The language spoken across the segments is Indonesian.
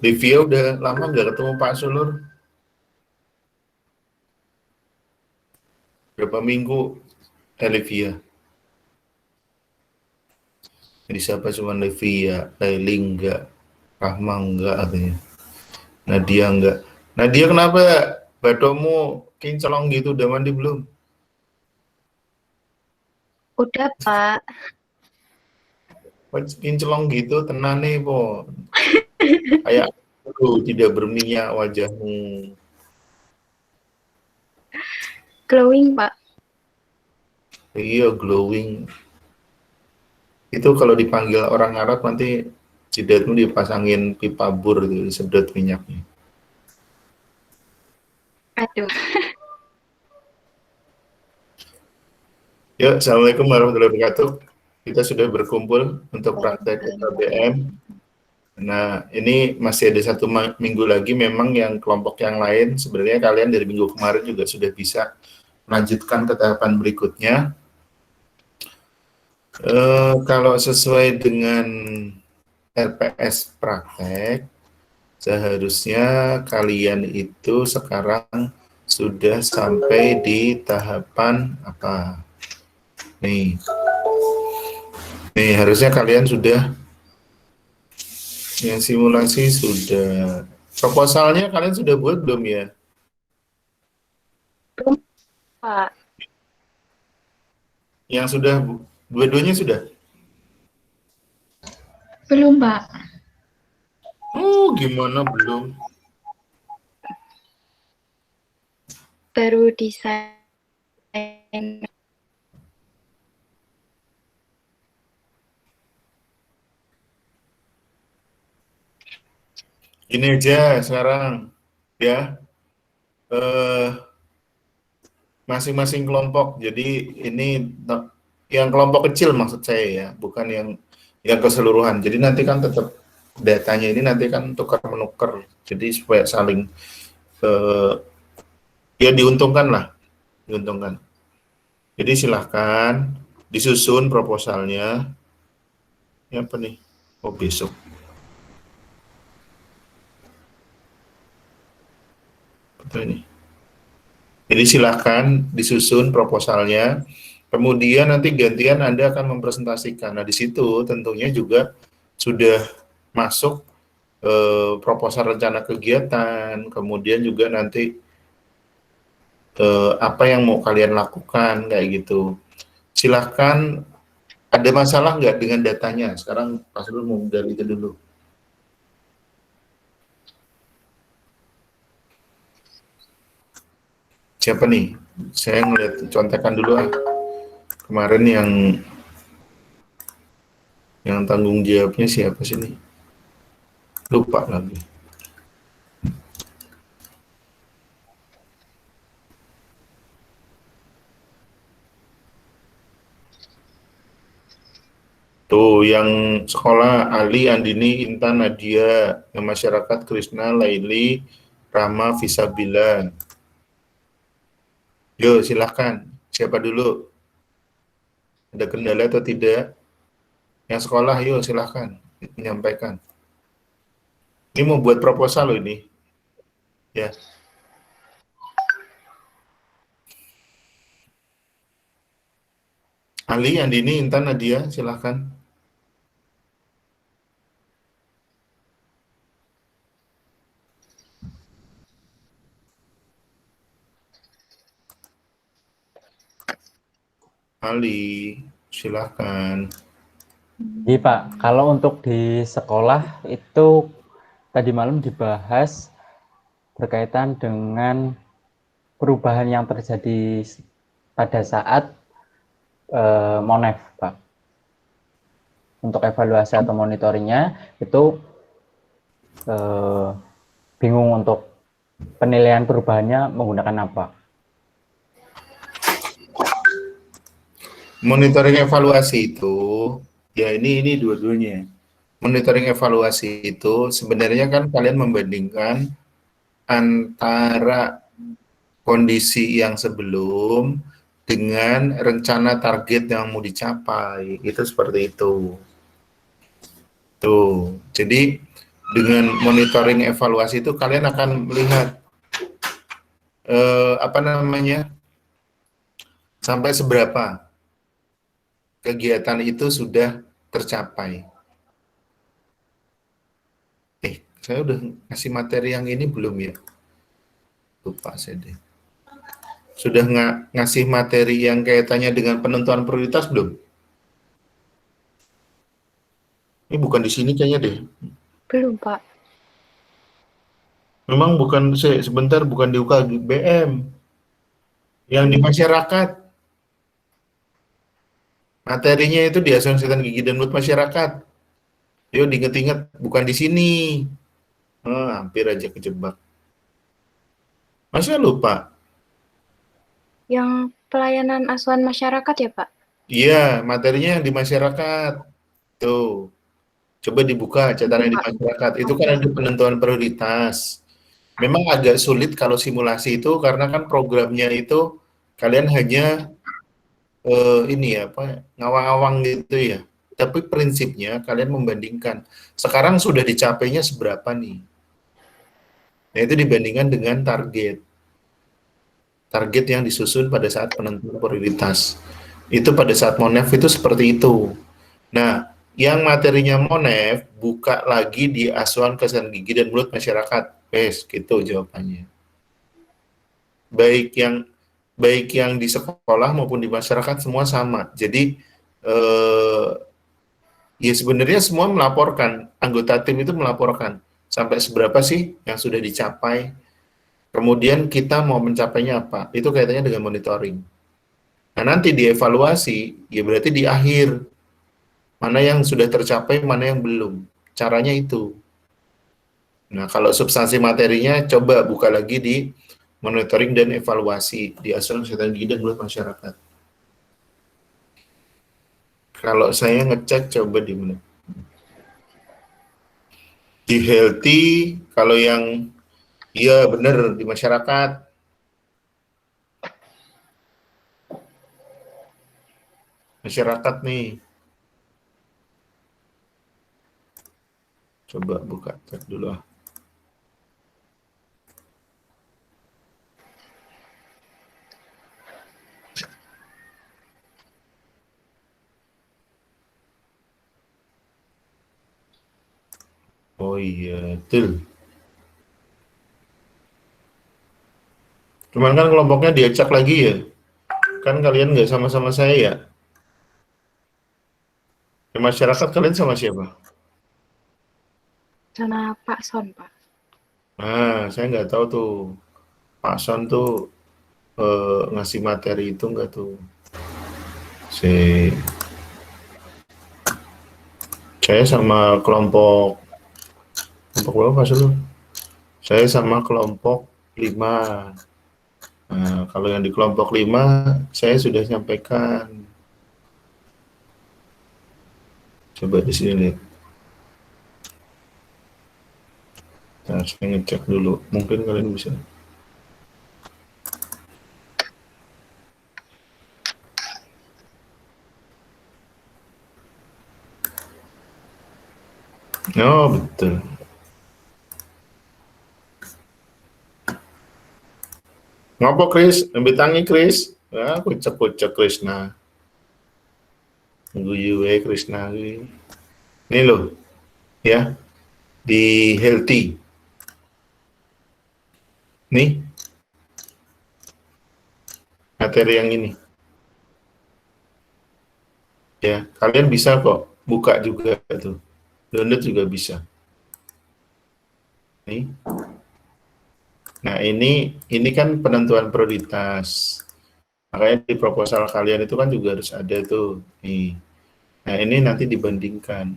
Livia udah lama nggak ketemu Pak Sulur? Berapa minggu? Livia. Jadi siapa cuma Livia, Laili enggak, Rahma enggak katanya. Nadia enggak. Nadia kenapa badomu kinclong gitu, udah mandi belum? Udah, Pak. Kinclong gitu, tenang nih, po. Kayak tidak berminyak wajahmu. Glowing, Pak. Iya, glowing. Itu kalau dipanggil orang Arab nanti jidatmu dipasangin pipa bur gitu, disedot minyaknya. Aduh. Ya, Assalamualaikum warahmatullahi wabarakatuh. Kita sudah berkumpul untuk praktek KBM. Nah, ini masih ada satu minggu lagi, memang yang kelompok yang lain, sebenarnya kalian dari minggu kemarin juga sudah bisa melanjutkan ke tahapan berikutnya. Kalau sesuai dengan RPS praktek, seharusnya kalian itu sekarang sudah sampai di tahapan apa? Nih, harusnya kalian sudah yang simulasi sudah. Proposalnya kalian sudah buat belum ya? Belum, Pak. Yang sudah, dua-duanya sudah? Belum, Pak. Oh, gimana belum? Baru desain. Ini aja sekarang, ya. Masing-masing kelompok. Jadi ini yang kelompok kecil maksud saya ya, bukan yang keseluruhan. Jadi nanti kan tetap datanya ini nanti kan tukar menukar. Jadi supaya saling ya diuntungkan lah, diuntungkan. Jadi silahkan disusun proposalnya. Ya apa nih? Oh besok. Betul ini. Jadi silahkan disusun proposalnya. Kemudian nanti gantian Anda akan mempresentasikan. Nah di situ tentunya juga sudah masuk proposal rencana kegiatan, kemudian juga nanti apa yang mau kalian lakukan kayak gitu. Silahkan, ada masalah nggak dengan datanya? Sekarang Pak Sulul mau dari itu dulu. Siapa nih? Saya ngeliat contekan dulu ah. Kemarin yang tanggung jawabnya siapa sih nih? Lupa lagi. Tuh, yang sekolah Ali, Andini, Intan, Nadia, yang masyarakat Krishna, Laili, Rama, Fisabila. Yo, silahkan. Siapa dulu? Ada kendala atau tidak? Yang sekolah, yuk silahkan menyampaikan. Ini mau buat proposal loh ini. Ya. Ali, Andini, Intan, Nadia, silahkan. Ali, silahkan. Iya Pak, kalau untuk di sekolah itu tadi malam dibahas berkaitan dengan perubahan yang terjadi pada saat Monef, Pak. Untuk evaluasi atau monitoringnya itu bingung untuk penilaian perubahannya menggunakan apa. Monitoring evaluasi itu, ya ini dua-duanya. Monitoring evaluasi itu sebenarnya kan kalian membandingkan antara kondisi yang sebelum dengan rencana target yang mau dicapai. Itu seperti itu. Tuh, jadi dengan monitoring evaluasi itu kalian akan melihat apa namanya, sampai seberapa kegiatan itu sudah tercapai. Saya udah ngasih materi yang ini belum ya? Lupa saya deh. Sudah ngasih materi yang kaitannya dengan penentuan prioritas belum? Ini bukan di sini kayaknya deh. Belum, Pak. Memang bukan, sebentar, bukan di UKBM. Yang di masyarakat. Materinya itu di asuransi kesehatan gigi dan mulut masyarakat. Yuk diinget-inget, bukan di sini. Hampir aja kejebak. Masa lupa? Yang pelayanan asuhan masyarakat ya, Pak? Iya, materinya yang di masyarakat. Tuh. Coba dibuka catatan di masyarakat. Itu kan ada penentuan prioritas. Memang agak sulit kalau simulasi itu karena kan programnya itu kalian hanya ini ya apa ngawang-ngawang gitu ya. Tapi prinsipnya kalian membandingkan. Sekarang sudah dicapainya seberapa nih? Nah, itu dibandingkan dengan target. Target yang disusun pada saat penentuan prioritas. Itu pada saat Monef itu seperti itu. Nah, yang materinya Monef buka lagi di asuhan kesehatan gigi dan mulut masyarakat. Gitu jawabannya. Baik yang di sekolah maupun di masyarakat semua sama. Jadi ya sebenarnya semua melaporkan, anggota tim itu melaporkan sampai seberapa sih yang sudah dicapai. Kemudian kita mau mencapainya apa? Itu kaitannya dengan monitoring. Nah, nanti dievaluasi, ya berarti di akhir mana yang sudah tercapai, mana yang belum. Caranya itu. Nah, kalau substansi materinya coba buka lagi di monitoring dan evaluasi di asuransi kesehatan gigi dan mulut masyarakat. Kalau saya ngecek coba di mana? Di healthy, kalau yang iya benar di masyarakat. Masyarakat nih. Coba buka cek dulu ah. Oh iya, betul. Cuman kan kelompoknya diacak lagi ya. Kan kalian nggak sama-sama saya ya. Di masyarakat kalian sama siapa? Sama Pak Son, Pak. Nah, saya nggak tahu tuh. Pak Son tuh ngasih materi itu nggak tuh? Si saya sama kelompok berapa sih lu? Saya sama kelompok 5. Nah, kalau yang di kelompok 5 saya sudah sampaikan. Coba di sini lihat. Nah, saya ngecek dulu. Mungkin kalian bisa. Oh, betul. Ngopo Chris? Ambil tangi Chris. Ah, kucek-kucek Krishna. Guyu Krishna. Ini loh, ya. Di healthy. Nih, materi yang ini. Ya, kalian bisa kok buka juga tuh. Download juga bisa. Nih. Nah, ini kan penentuan prioritas. Makanya di proposal kalian itu kan juga harus ada tuh. Nih. Nah, ini nanti dibandingkan.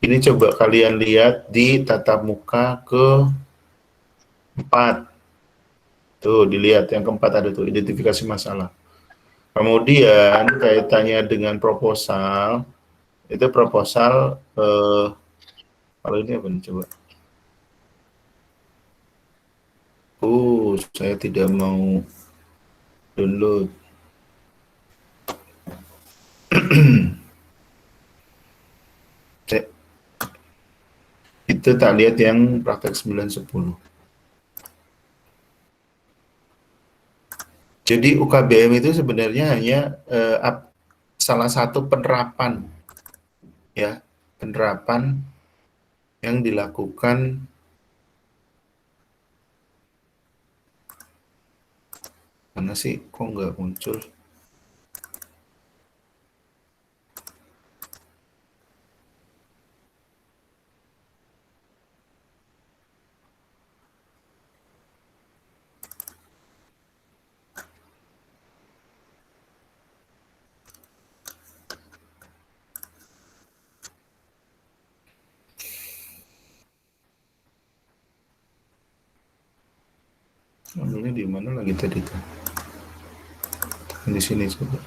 Ini coba kalian lihat di tatap muka ke-4. Tuh, dilihat yang keempat ada tuh, identifikasi masalah. Kemudian kaitannya dengan proposal, itu proposal, kalau ini apa nih coba? Saya tidak mau download. Itu tak lihat yang praktek 9-10. Jadi UKBM itu sebenarnya hanya salah satu penerapan, ya, penerapan yang dilakukan. Mana sih kok nggak muncul? Ambilnya di mana lagi tadi tuh? Di sini coba.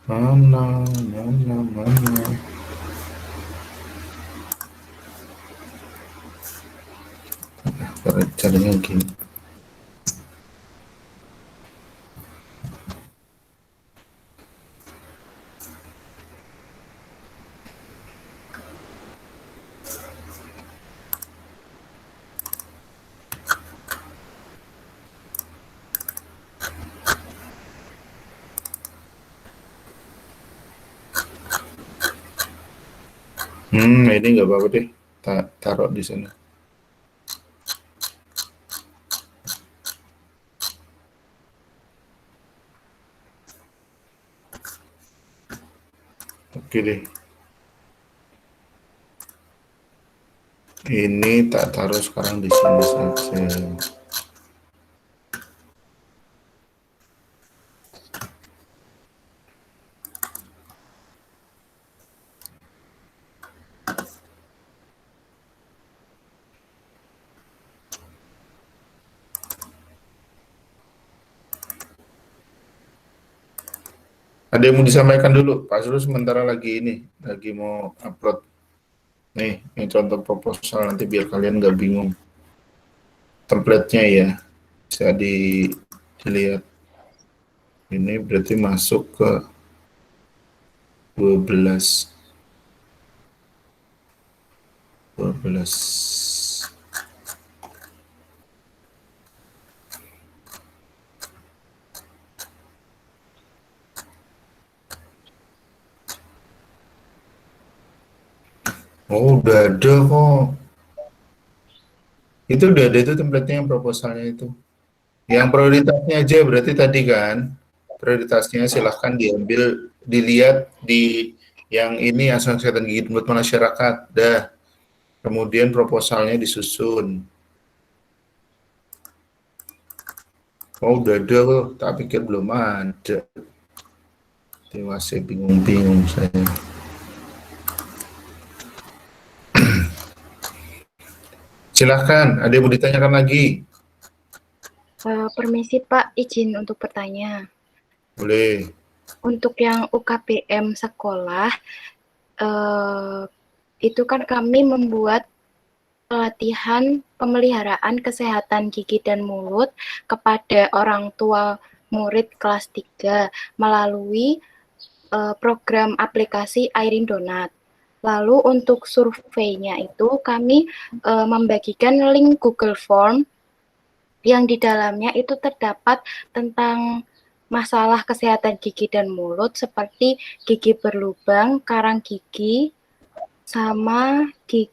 Mana. Caranya gini. Ini nggak apa-apa deh. Taruh di sana. Oke deh. Ini tak taruh sekarang di sini saja. Ada yang mau disampaikan dulu? Pak Sulu sementara lagi mau upload. Nih, ini contoh proposal nanti biar kalian nggak bingung. Template-nya ya, bisa dilihat. Ini berarti masuk ke 12. Oh, udah ada kok. Itu udah ada itu template-nya yang proposalnya itu. Yang prioritasnya aja berarti tadi kan. Prioritasnya silahkan diambil, dilihat di yang ini asuransi kesehatan gigi buat masyarakat. Dah. Kemudian proposalnya disusun. Oh, udah ada kok. Tak pikir belum ada. Masih bingung-bingung saya. Silahkan, ada yang mau ditanyakan lagi? Permisi Pak, izin untuk bertanya. Boleh. Untuk yang UKBM sekolah, itu kan kami membuat pelatihan pemeliharaan kesehatan gigi dan mulut kepada orang tua murid kelas 3 melalui program aplikasi Airin Donat. Lalu untuk surveinya itu kami membagikan link Google Form yang di dalamnya itu terdapat tentang masalah kesehatan gigi dan mulut seperti gigi berlubang, karang gigi, sama gigi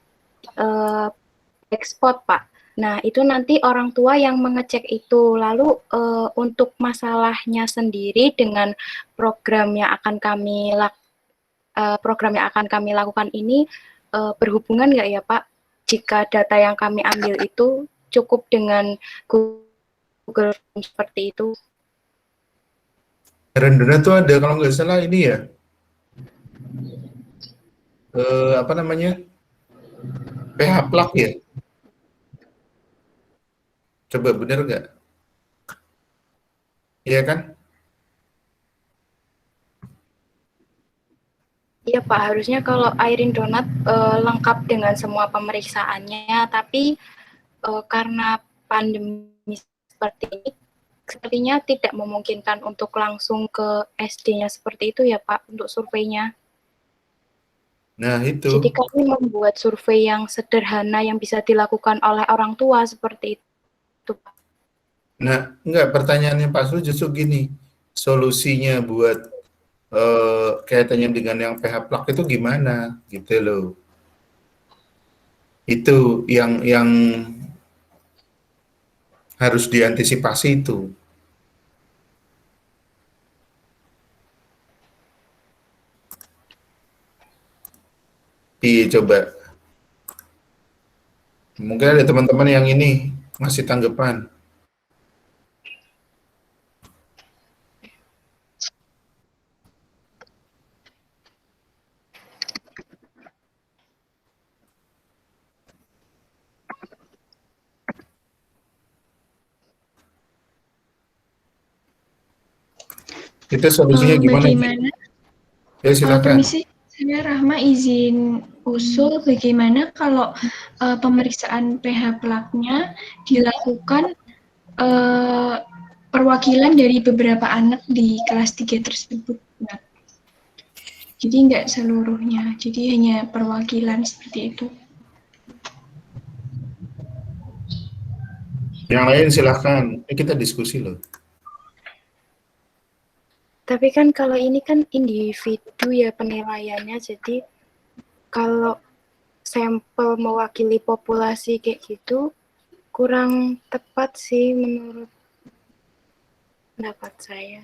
black spot, Pak. Nah, itu nanti orang tua yang mengecek itu. Lalu untuk masalahnya sendiri dengan program yang akan kami lakukan ini berhubungan nggak ya, Pak? Jika data yang kami ambil itu cukup dengan Google Form seperti itu. Rendera tuh ada kalau nggak salah ini ya. Apa namanya? PH plak ya. Coba bener nggak? Iya kan? Iya Pak, harusnya kalau Airin Donat lengkap dengan semua pemeriksaannya, tapi karena pandemi seperti ini, sepertinya tidak memungkinkan untuk langsung ke SD-nya seperti itu ya Pak, untuk surveinya. Nah, itu. Jadi kami membuat survei yang sederhana yang bisa dilakukan oleh orang tua seperti itu Pak. Nah, enggak, pertanyaannya Pak Sul justru gini, solusinya buat kaitannya dengan yang PH plak itu gimana gitu loh. Itu yang harus diantisipasi itu. Iya, coba. Mungkin ada teman-teman yang ini masih tanggapan. Itu solusinya gimana? Bagaimana? Ya, silakan. Permisi, saya Rahma izin usul bagaimana kalau pemeriksaan pH plaknya dilakukan perwakilan dari beberapa anak di kelas 3 tersebut. Nah, jadi nggak seluruhnya, jadi hanya perwakilan seperti itu. Yang lain silahkan. Kita diskusi loh. Tapi kan kalau ini kan individu ya penilaiannya, jadi kalau sampel mewakili populasi kayak gitu kurang tepat sih menurut pendapat saya.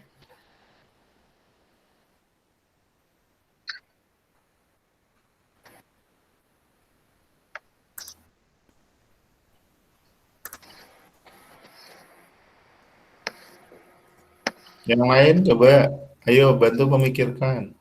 Yang lain coba, ayo bantu memikirkan.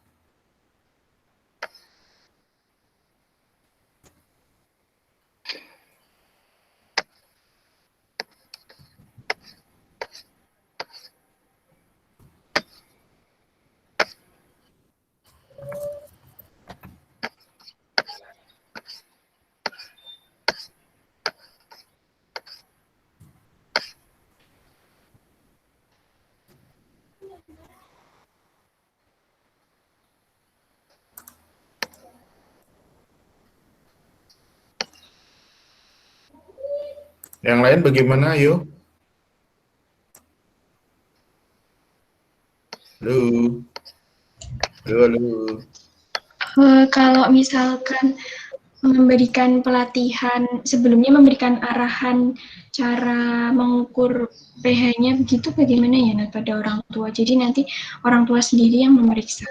Yang lain bagaimana, ayo? Halo. Halo, halo. Kalau misalkan memberikan pelatihan, sebelumnya memberikan arahan cara mengukur pH-nya begitu bagaimana ya pada orang tua. Jadi nanti orang tua sendiri yang memeriksa.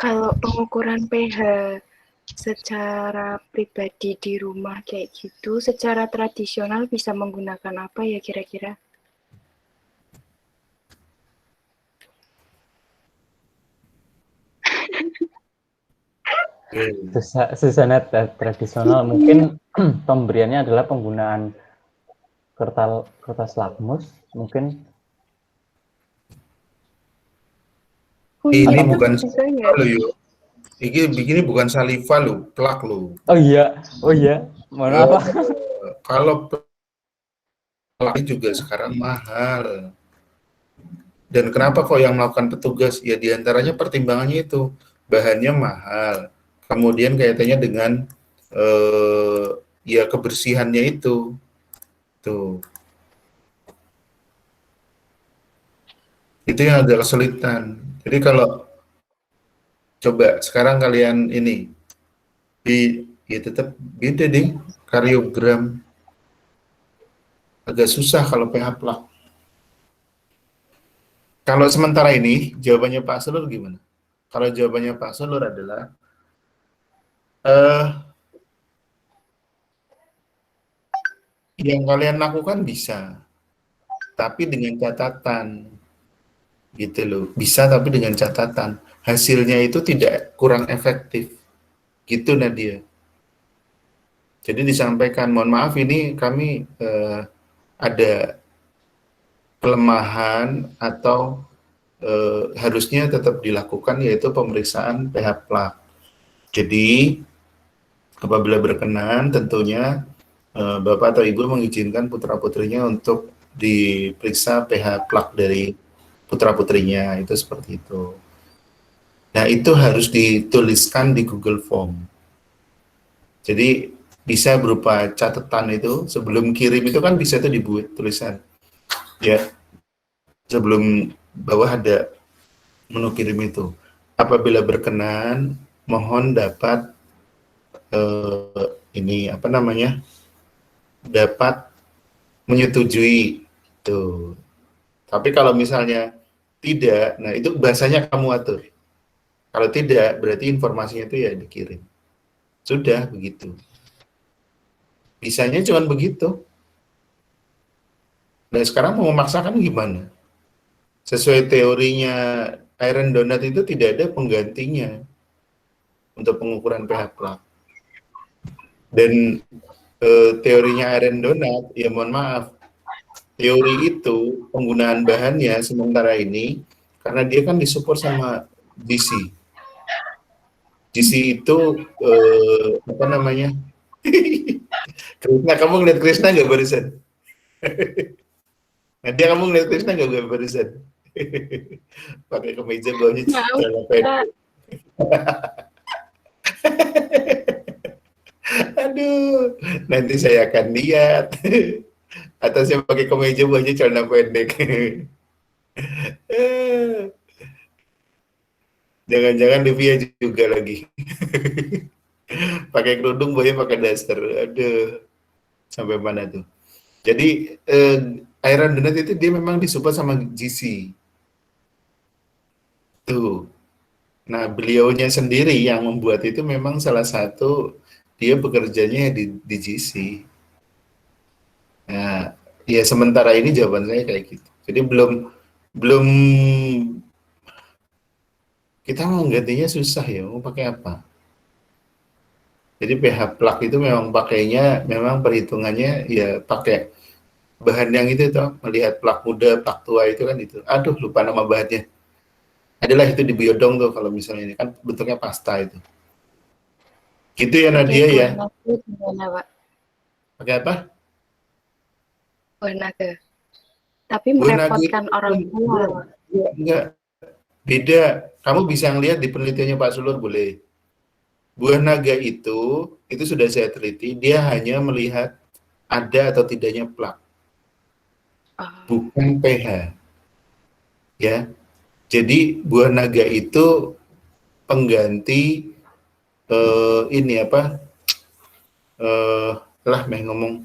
Kalau pengukuran pH secara pribadi di rumah kayak gitu, secara tradisional bisa menggunakan apa ya kira-kira? Susana tradisional mungkin pemberiannya adalah penggunaan kertas lakmus mungkin. Ini Atau bukan bisa ya? saliva loh, yuk. Ini bukan saliva loh, plak loh. oh iya, mohon maaf. Kalau plak juga sekarang mahal. Dan kenapa kok yang melakukan petugas? Ya diantaranya pertimbangannya itu bahannya mahal. Kemudian kaitannya dengan ya kebersihannya itu. Tuh. Itu yang agak kesulitan. Jadi kalau coba sekarang kalian ini ya tetap beda deh kariogram. Agak susah kalau pH plak. Kalau sementara ini jawabannya Pak Selur gimana? Kalau jawabannya Pak Selur adalah yang kalian lakukan bisa, tapi dengan catatan gitu loh. Bisa tapi dengan catatan hasilnya itu tidak kurang efektif. Gitu Nadia. Jadi disampaikan, mohon maaf ini kami ada kelemahan atau harusnya tetap dilakukan, yaitu pemeriksaan pH plak. Jadi apabila berkenan tentunya Bapak atau Ibu mengizinkan putra-putrinya untuk diperiksa pH plak dari putra-putrinya, itu seperti itu. Nah, itu harus dituliskan di Google Form. Jadi bisa berupa catatan itu, sebelum kirim itu kan bisa itu dibuat tulisan. Ya, sebelum bawah ada menu kirim itu. Apabila berkenan, mohon dapat dapat menyetujui tuh. Tapi kalau misalnya tidak, nah itu bahasanya kamu atur. Kalau tidak, berarti informasinya itu ya dikirim. Sudah begitu. Bisanya cuma begitu. Nah sekarang mau memaksakan gimana? Sesuai teorinya iron donut itu tidak ada penggantinya untuk pengukuran pH plak. Dan teorinya iron donut, ya mohon maaf, teori itu penggunaan bahannya sementara ini karena dia kan disupport sama GC. GC itu apa namanya? Krisna, kamu ngeliat Krisna nggak barusan? Nanti kamu ngeliat Krisna nggak barusan? Pakai kemeja bawahnya celana pendek. Aduh, nanti saya akan lihat. Atasnya pakai kemeja, bawahnya celana pendek. Jangan-jangan Livia juga lagi. Pakai kerudung, bawahnya pakai daster. Aduh, sampai mana tuh? Jadi iron donut itu dia memang disupport sama GC. Tuh. Nah, beliaunya sendiri yang membuat itu memang salah satu dia bekerjanya di GC. Nah, ya sementara ini jawaban saya kayak gitu. Jadi belum kita mau gantinya susah ya, mau pakai apa? Jadi pH plak itu memang pakainya, memang perhitungannya ya pakai bahan yang itu toh, melihat plak muda, plak tua itu kan itu. Aduh, lupa nama bahannya. Adalah itu di biodong tuh kalau misalnya ini kan bentuknya pasta itu. Gitu ya Nadia ya. Pakai apa? Buah naga. Tapi merepotkan orang tua. Enggak. Beda. Kamu bisa ngelihat di penelitiannya Pak Sulur boleh. Buah naga itu sudah saya teliti, dia hanya melihat ada atau tidaknya plak. Bukan pH. Ya. Jadi buah naga itu pengganti ini apa? Ngomong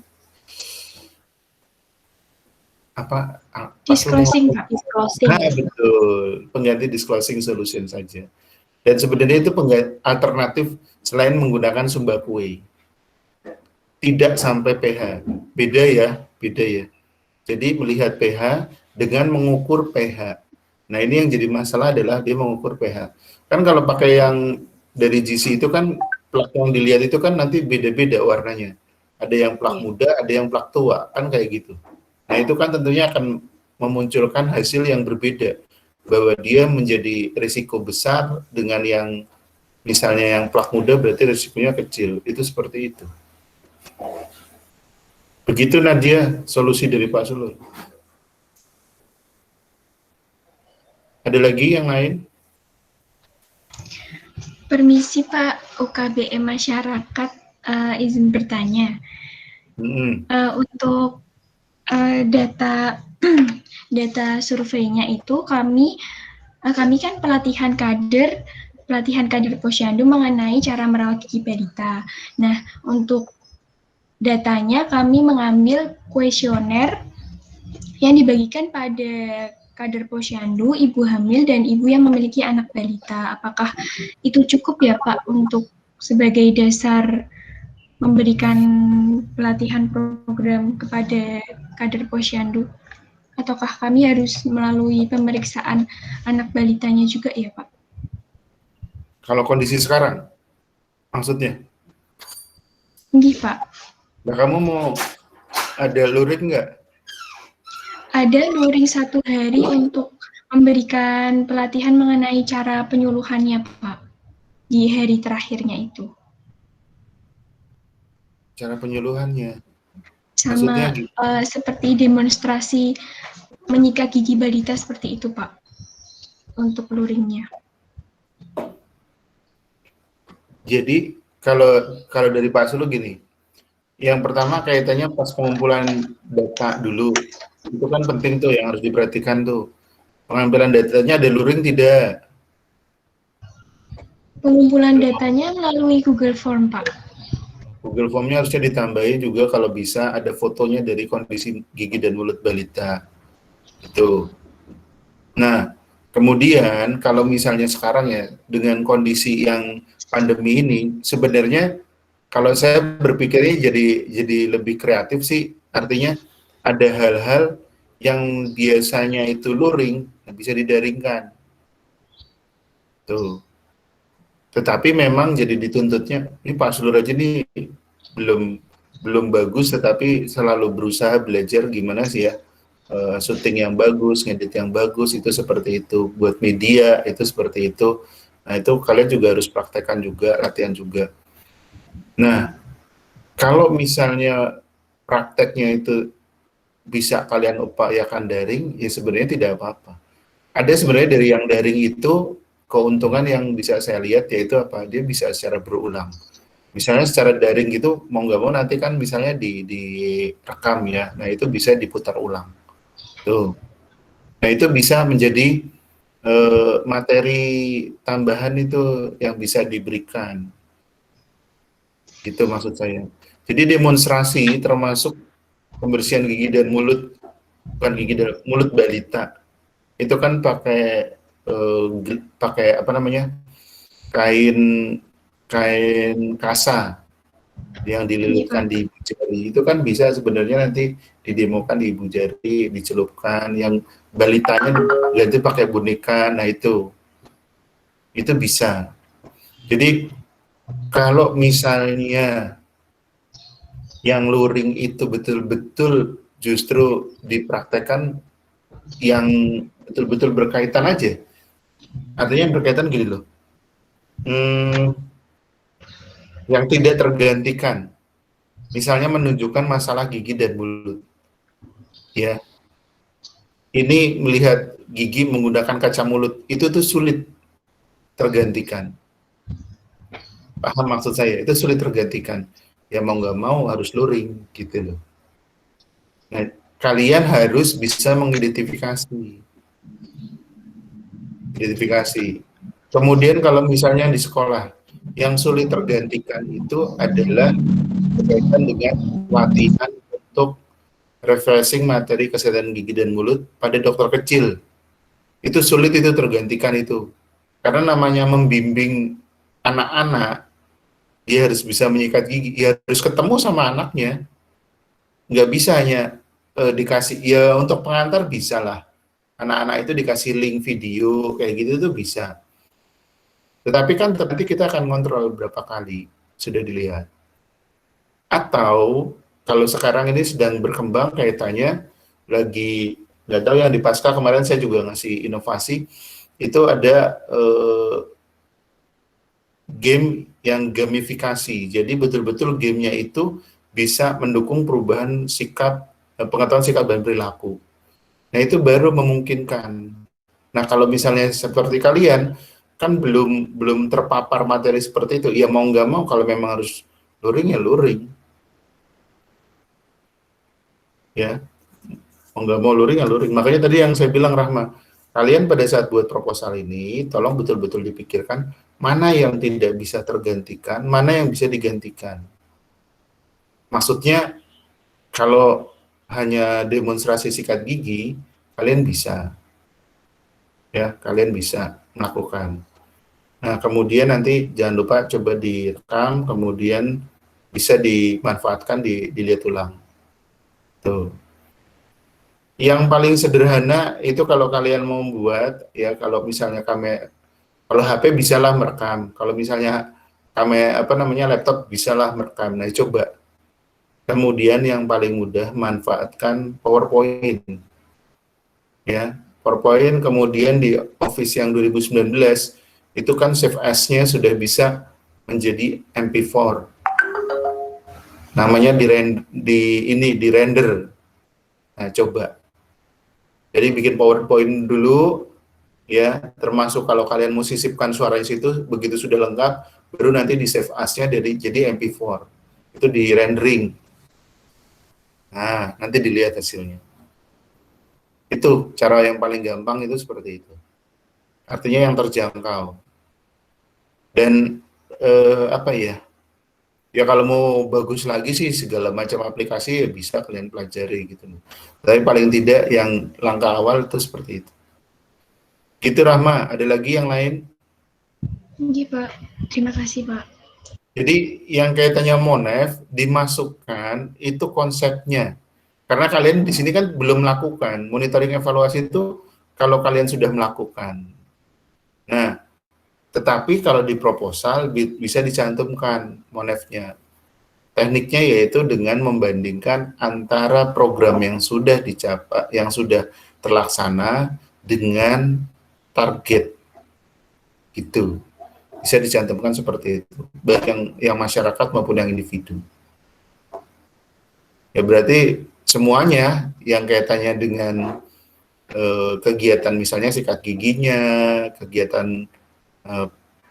apa? Disclosing, Pak. Disclosing. Nah, betul. Pengganti disclosing solution saja. Dan sebenarnya itu alternatif selain menggunakan Sumbakue. Tidak sampai pH. Beda ya. Jadi melihat pH dengan mengukur pH. Nah, ini yang jadi masalah adalah dia mengukur pH. Kan kalau pakai yang dari GC itu kan plak yang dilihat itu kan nanti beda-beda warnanya. Ada yang plak muda, ada yang plak tua, kan kayak gitu. Nah, itu kan tentunya akan memunculkan hasil yang berbeda. Bahwa dia menjadi risiko besar dengan yang misalnya yang plak muda berarti risikonya kecil. Itu seperti itu. Begitu Nadia, solusi dari Pak Sulur. Ada lagi yang lain? Permisi Pak, UKBM Masyarakat izin bertanya. Untuk data surveinya itu kami kan pelatihan kader posyandu mengenai cara merawat gigi balita. Nah, untuk datanya kami mengambil kuesioner yang dibagikan pada kader posyandu, ibu hamil, dan ibu yang memiliki anak balita. Apakah itu cukup ya Pak untuk sebagai dasar memberikan pelatihan program kepada kader posyandu? Ataukah kami harus melalui pemeriksaan anak balitanya juga ya Pak? Kalau kondisi sekarang, maksudnya? Nggih Pak. Nah, kamu mau ada luring nggak? Ada luring 1 hari untuk memberikan pelatihan mengenai cara penyuluhannya, Pak, di hari terakhirnya itu. Cara penyuluhannya. Maksudnya Sama seperti demonstrasi menyikat gigi balita seperti itu, Pak, untuk luringnya. Jadi kalau dari Pak Sulu gini, yang pertama kaitannya pas pengumpulan data dulu, itu kan penting tuh yang harus diperhatikan tuh. Pengambilan datanya ada luring tidak? Pengumpulan datanya melalui Google Form, Pak. Google Form-nya harusnya ditambahin juga kalau bisa ada fotonya dari kondisi gigi dan mulut balita. Itu. Nah, kemudian kalau misalnya sekarang ya dengan kondisi yang pandemi ini, sebenarnya kalau saya berpikirnya jadi lebih kreatif sih, artinya ada hal-hal yang biasanya itu luring bisa didaringkan. Tuh. Tetapi memang jadi dituntutnya, ini Pak Sulur aja nih belum bagus, tetapi selalu berusaha belajar gimana sih ya syuting yang bagus, ngedit yang bagus, itu seperti itu. Buat media itu seperti itu. Nah itu kalian juga harus praktekkan juga, latihan juga. Nah kalau misalnya prakteknya itu bisa kalian upayakan daring, ya sebenarnya tidak apa-apa. Ada sebenarnya dari yang daring itu keuntungan yang bisa saya lihat yaitu apa? Dia bisa secara berulang. Misalnya secara daring gitu mau nggak mau nanti kan misalnya direkam ya. Nah itu bisa diputar ulang. Tuh. Nah itu bisa menjadi materi tambahan itu yang bisa diberikan. Itu maksud saya. Jadi demonstrasi termasuk pembersihan gigi dan mulut, bukan gigi dan mulut balita. Itu kan pakai pakai apa namanya? kain kasa yang dililitkan di ibu jari. Itu kan bisa sebenarnya nanti didemokan di ibu jari, dicelupkan, yang balitanya diganti pakai boneka. Nah itu bisa. Jadi kalau misalnya yang luring itu betul-betul justru dipraktekkan yang betul-betul berkaitan aja. Artinya yang berkaitan gini loh. Yang tidak tergantikan. Misalnya menunjukkan masalah gigi dan mulut. Ya. Ini melihat gigi menggunakan kaca mulut, itu tuh sulit tergantikan. Paham maksud saya? Itu sulit tergantikan. Ya mau nggak mau harus luring gitu loh. Nah, kalian harus bisa mengidentifikasi. Kemudian kalau misalnya di sekolah, yang sulit tergantikan itu adalah berkaitan dengan latihan untuk refreshing materi kesehatan gigi dan mulut pada dokter kecil. Itu sulit itu tergantikan itu. Karena namanya membimbing anak-anak, dia harus bisa menyikat gigi, dia harus ketemu sama anaknya. Nggak bisa hanya dikasih, ya untuk pengantar bisa lah. Anak-anak itu dikasih link video, kayak gitu tuh bisa. Tetapi kan nanti kita akan kontrol berapa kali, sudah dilihat. Atau, kalau sekarang ini sedang berkembang kaitannya, lagi, nggak tahu yang di Pasca kemarin saya juga ngasih inovasi, itu ada game yang gamifikasi. Jadi betul-betul gamenya itu bisa mendukung perubahan sikap, pengetahuan sikap dan perilaku. Nah itu baru memungkinkan. Nah kalau misalnya seperti kalian kan belum terpapar materi seperti itu, ya mau nggak mau kalau memang harus luring ya luring, ya mau nggak mau luring ya luring. Makanya tadi yang saya bilang Rahma, kalian pada saat buat proposal ini tolong betul-betul dipikirkan mana yang tidak bisa tergantikan, mana yang bisa digantikan. Maksudnya kalau hanya demonstrasi sikat gigi, kalian bisa. Ya, kalian bisa melakukan. Nah, kemudian nanti jangan lupa coba direkam, kemudian bisa dimanfaatkan, dilihat ulang. Tuh. Yang paling sederhana itu kalau kalian mau buat, ya kalau misalnya kalau HP bisalah merekam, kalau misalnya laptop bisalah merekam. Nah, coba. Kemudian yang paling mudah manfaatkan PowerPoint. Ya, PowerPoint, kemudian di Office yang 2019 itu kan save as-nya sudah bisa menjadi MP4. Namanya di render. Nah, coba. Jadi bikin PowerPoint dulu ya, termasuk kalau kalian mau sisipkan suara di situ, begitu sudah lengkap, baru nanti di save as-nya jadi MP4. Itu di rendering. Nah, nanti dilihat hasilnya. Itu cara yang paling gampang itu seperti itu. Artinya yang terjangkau. Dan apa ya? Ya kalau mau bagus lagi sih segala macam aplikasi ya bisa kalian pelajari gitu. Tapi paling tidak yang langkah awal itu seperti itu. Gitu Rahma, ada lagi yang lain? Iya Pak, terima kasih Pak. Jadi yang kaitannya Monev dimasukkan itu konsepnya. Karena kalian di sini kan belum melakukan monitoring evaluasi itu kalau kalian sudah melakukan. Nah, tetapi kalau di proposal bisa dicantumkan Monevnya. Tekniknya yaitu dengan membandingkan antara program yang sudah dicapai, yang sudah terlaksana dengan target. Gitu. Bisa dicantumkan seperti itu, baik yang masyarakat maupun yang individu. Ya berarti semuanya yang kaitannya dengan kegiatan misalnya sikat giginya, kegiatan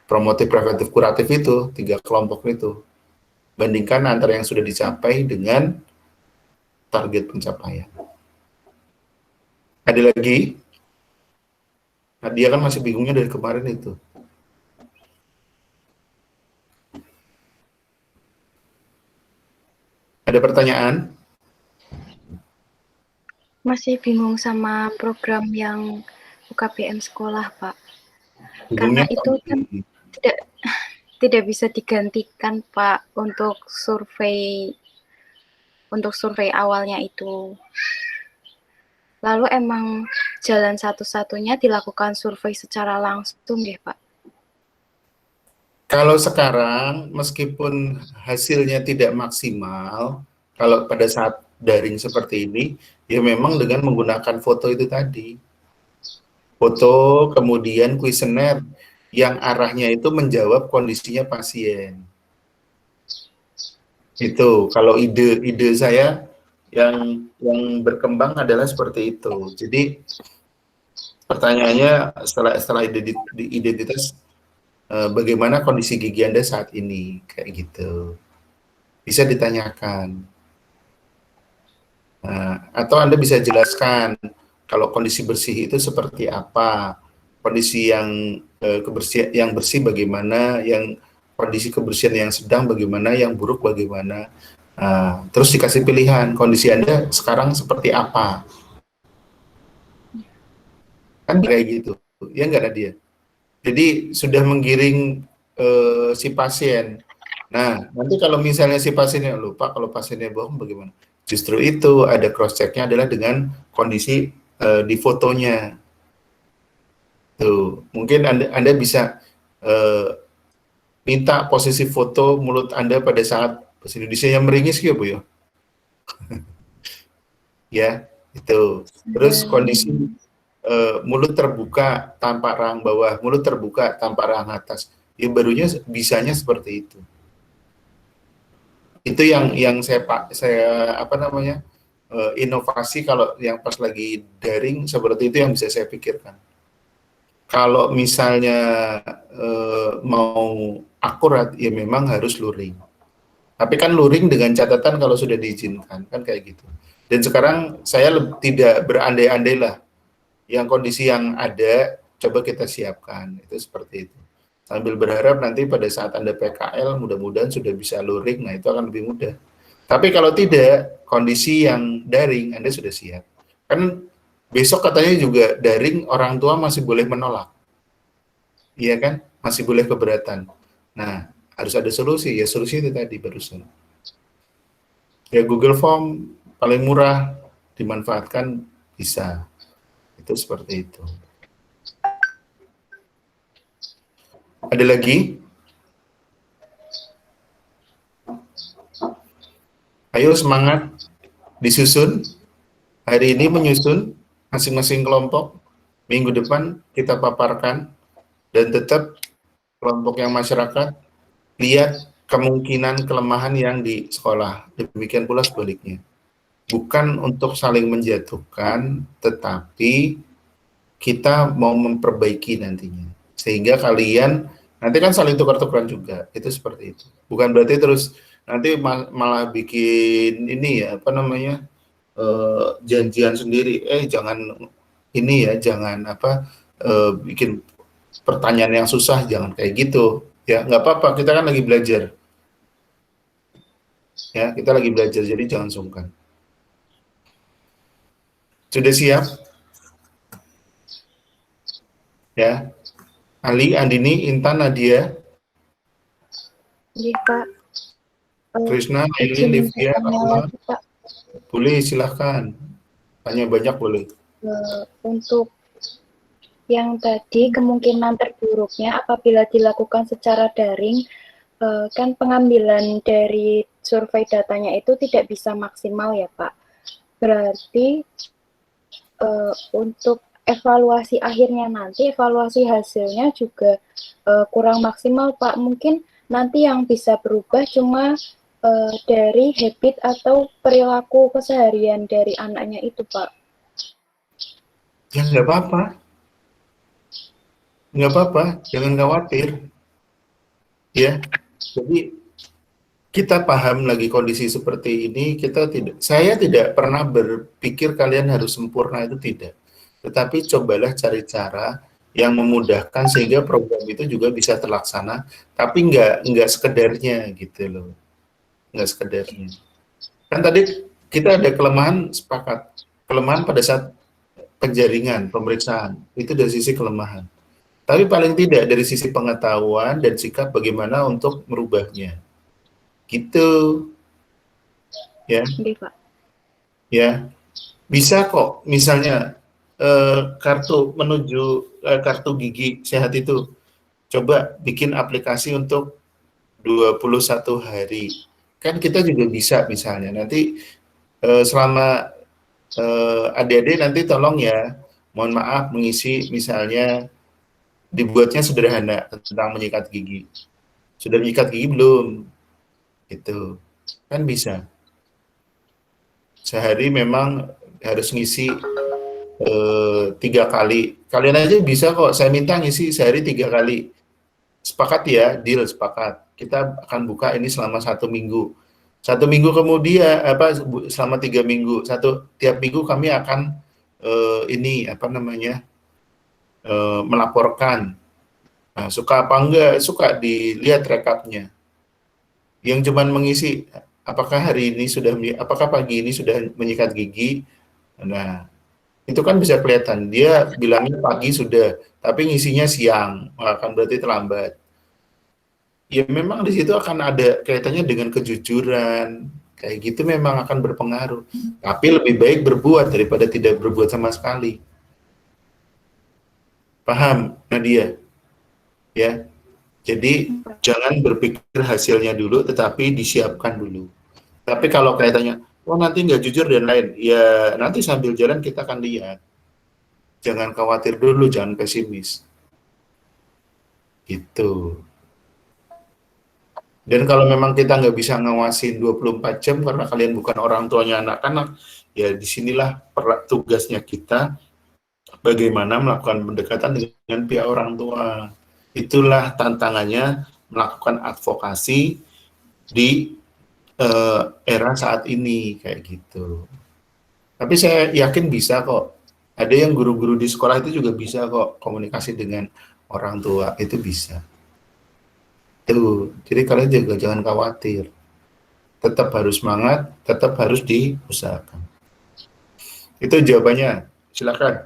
promotif, preventif, kuratif itu, 3 kelompok itu, bandingkan antara yang sudah dicapai dengan target pencapaian. Ada lagi? Nah, dia kan masih bingungnya dari kemarin itu. Ada pertanyaan? Masih bingung sama program yang UKBM sekolah, Pak. Bingungnya Karena itu kan tidak bisa digantikan, Pak, untuk survei awalnya itu. Lalu emang jalan satu-satunya dilakukan survei secara langsung ya, Pak? Kalau sekarang, meskipun hasilnya tidak maksimal, kalau pada saat daring seperti ini, ya memang dengan menggunakan foto itu tadi. Foto, kemudian kuesioner yang arahnya itu menjawab kondisinya pasien. Itu, kalau ide saya yang berkembang adalah seperti itu. Jadi, pertanyaannya setelah identitas, bagaimana kondisi gigi Anda saat ini, kayak gitu. Bisa ditanyakan. Atau Anda bisa jelaskan, kalau kondisi bersih itu seperti apa, kondisi yang kebersihan yang bersih bagaimana, yang kondisi kebersihan yang sedang bagaimana, yang buruk bagaimana. Terus dikasih pilihan, kondisi Anda sekarang seperti apa. Kan kayak gitu, ya nggak Nadia? Jadi sudah menggiring si pasien. Nah, nanti kalau misalnya si pasiennya lupa, kalau pasiennya bohong bagaimana? Justru itu ada cross check-nya adalah dengan kondisi di fotonya. Tuh, mungkin Anda bisa minta posisi foto mulut Anda pada saat bahasa Indonesia yang meringis ya Bu ya. Ya, itu. Terus kondisi mulut terbuka tanpa rahang bawah, mulut terbuka tanpa rahang atas. Ya barunya bisanya seperti itu. Itu yang saya apa namanya? Inovasi kalau yang pas lagi daring seperti itu yang bisa saya pikirkan. Kalau misalnya mau akurat ya memang harus luring. Tapi kan luring dengan catatan kalau sudah diizinkan, kan kayak gitu. Dan sekarang saya tidak berandai-andai lah. Yang kondisi yang ada, coba kita siapkan. Itu seperti itu. Sambil berharap nanti pada saat Anda PKL, mudah-mudahan sudah bisa luring, nah itu akan lebih mudah. Tapi kalau tidak, kondisi yang daring, Anda sudah siap. Kan besok katanya juga daring, orang tua masih boleh menolak. Iya kan? Masih boleh keberatan. Nah, harus ada solusi. Ya solusi itu tadi barusan. Ya Google Form paling murah, dimanfaatkan bisa. Itu seperti itu. Ada lagi? Ayo semangat disusun. Hari ini menyusun masing-masing kelompok minggu depan kita paparkan, dan tetap kelompok yang masyarakat lihat kemungkinan kelemahan yang di sekolah. Demikian pula sebaliknya. Bukan untuk saling menjatuhkan, tetapi kita mau memperbaiki nantinya. Sehingga kalian, nanti kan saling tukar-tukaran juga. Itu seperti itu. Bukan berarti terus nanti malah bikin ini ya, apa namanya, janjian sendiri. Jangan ini ya, jangan apa, bikin pertanyaan yang susah, jangan kayak gitu. Ya, nggak apa-apa, kita kan lagi belajar. Ya, kita lagi belajar, jadi jangan sungkan. Sudah siap? Ya. Ali, Andini, Intan, Nadia, Iya, Pak. Krishna, Laili, Izin Livia, bertanya Rahma. lagi, Pak. Boleh, silahkan. Tanya banyak boleh. Untuk yang tadi kemungkinan terburuknya apabila dilakukan secara daring, kan pengambilan dari survei datanya itu tidak bisa maksimal ya Pak. Berarti untuk evaluasi akhirnya nanti, evaluasi hasilnya juga kurang maksimal Pak. Mungkin nanti yang bisa berubah cuma dari habit atau perilaku keseharian dari anaknya itu Pak. Ya nggak apa-apa. Nggak apa-apa, jangan khawatir. Ya, jadi kita paham lagi kondisi seperti ini, saya tidak pernah berpikir kalian harus sempurna, itu tidak. Tetapi cobalah cari cara yang memudahkan sehingga program itu juga bisa terlaksana, tapi nggak sekedarnya gitu loh. Nggak sekedarnya. Kan tadi kita ada kelemahan, sepakat. Kelemahan pada saat penjaringan, pemeriksaan, itu dari sisi kelemahan. Tapi paling tidak dari sisi pengetahuan dan sikap bagaimana untuk merubahnya. Gitu. Ya. Oke, Pak. Ya. Bisa kok misalnya kartu menuju kartu gigi sehat itu. Coba bikin aplikasi untuk 21 hari. Kan kita juga bisa misalnya. Nanti selama adik-adik nanti tolong ya, mohon maaf mengisi misalnya dibuatnya sederhana tentang menyikat gigi. Sudah menyikat gigi belum? Itu kan bisa. Sehari memang harus ngisi 3 kali. Kalian aja bisa kok. Saya minta ngisi sehari 3 kali. Sepakat ya, deal sepakat. Kita akan buka ini selama 1 minggu. 1 minggu kemudian selama 3 minggu. Tiap minggu kami akan melaporkan. Nah, suka apa enggak, suka dilihat rekapnya. Yang cuman mengisi apakah pagi ini sudah menyikat gigi. Nah, itu kan bisa kelihatan. Dia bilangnya pagi sudah, tapi ngisinya siang, akan berarti terlambat. Ya memang di situ akan ada kaitannya dengan kejujuran. Kayak gitu memang akan berpengaruh. Tapi lebih baik berbuat daripada tidak berbuat sama sekali. Paham, Nadia? Ya. Jadi jangan berpikir hasilnya dulu, tetapi disiapkan dulu. Tapi kalau kaitannya, nanti nggak jujur dan lain, ya nanti sambil jalan kita akan lihat. Jangan khawatir dulu, jangan pesimis. Gitu. Dan kalau memang kita nggak bisa ngawasin 24 jam karena kalian bukan orang tuanya anak-anak, ya disinilah tugasnya kita bagaimana melakukan pendekatan dengan pihak orang tua. Itulah tantangannya melakukan advokasi di era saat ini, kayak gitu. Tapi saya yakin bisa kok. Ada yang guru-guru di sekolah itu juga bisa kok komunikasi dengan orang tua, itu bisa. Tuh, jadi kalian juga jangan khawatir. Tetap harus semangat, tetap harus diusahakan. Itu jawabannya. Silakan.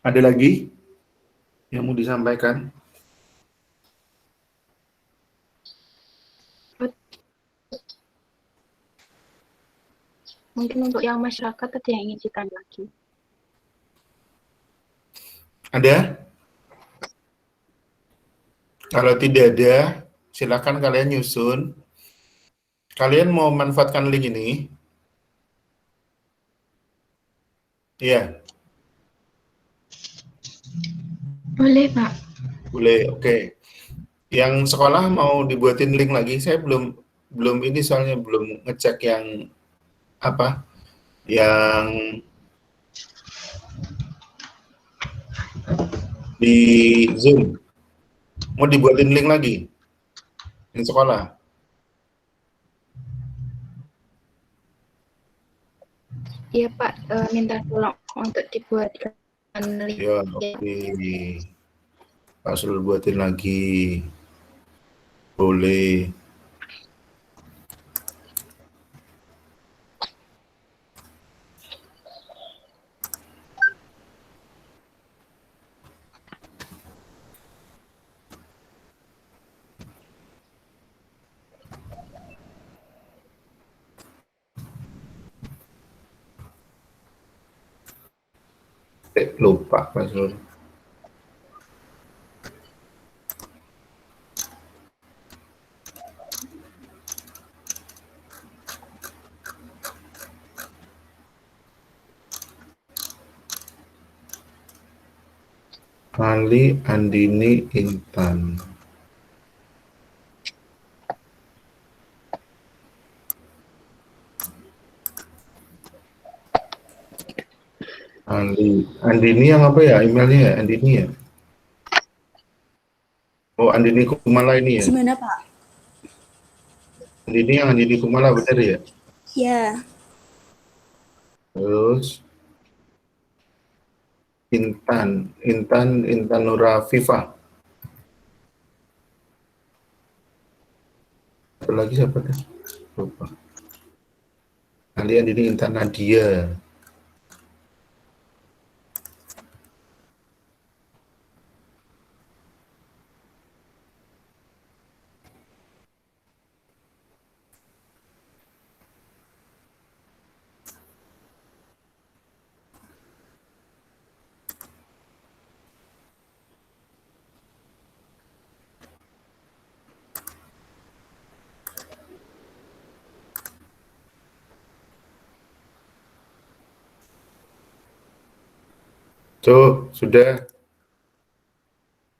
Ada lagi yang mau disampaikan? Mungkin untuk yang masyarakat ada yang ingin ditanya lagi. Ada? Kalau tidak ada, silakan kalian nyusun. Kalian mau manfaatkan link ini? Iya. Boleh, Pak. Boleh, oke. Yang sekolah mau dibuatin link lagi, saya belum ini soalnya belum ngecek yang apa, yang di Zoom. Mau dibuatin link lagi yang sekolah. Iya Pak, minta tolong untuk dibuatkan link. Ya, oke. Pak Sul buatin lagi. Boleh. Lupa Pak Sul. Ali, Andini, Intan. Andini yang apa ya emailnya ya? Andini ya? Oh, Andini Kumala ini ya? Gimana Pak? Andini yang Andini Kumala benar ya? Ya, Terus Intan Nura Viva. Satu lagi siapa tuh? Lupa. Ali Andini Intan Nadia. Tuh, sudah.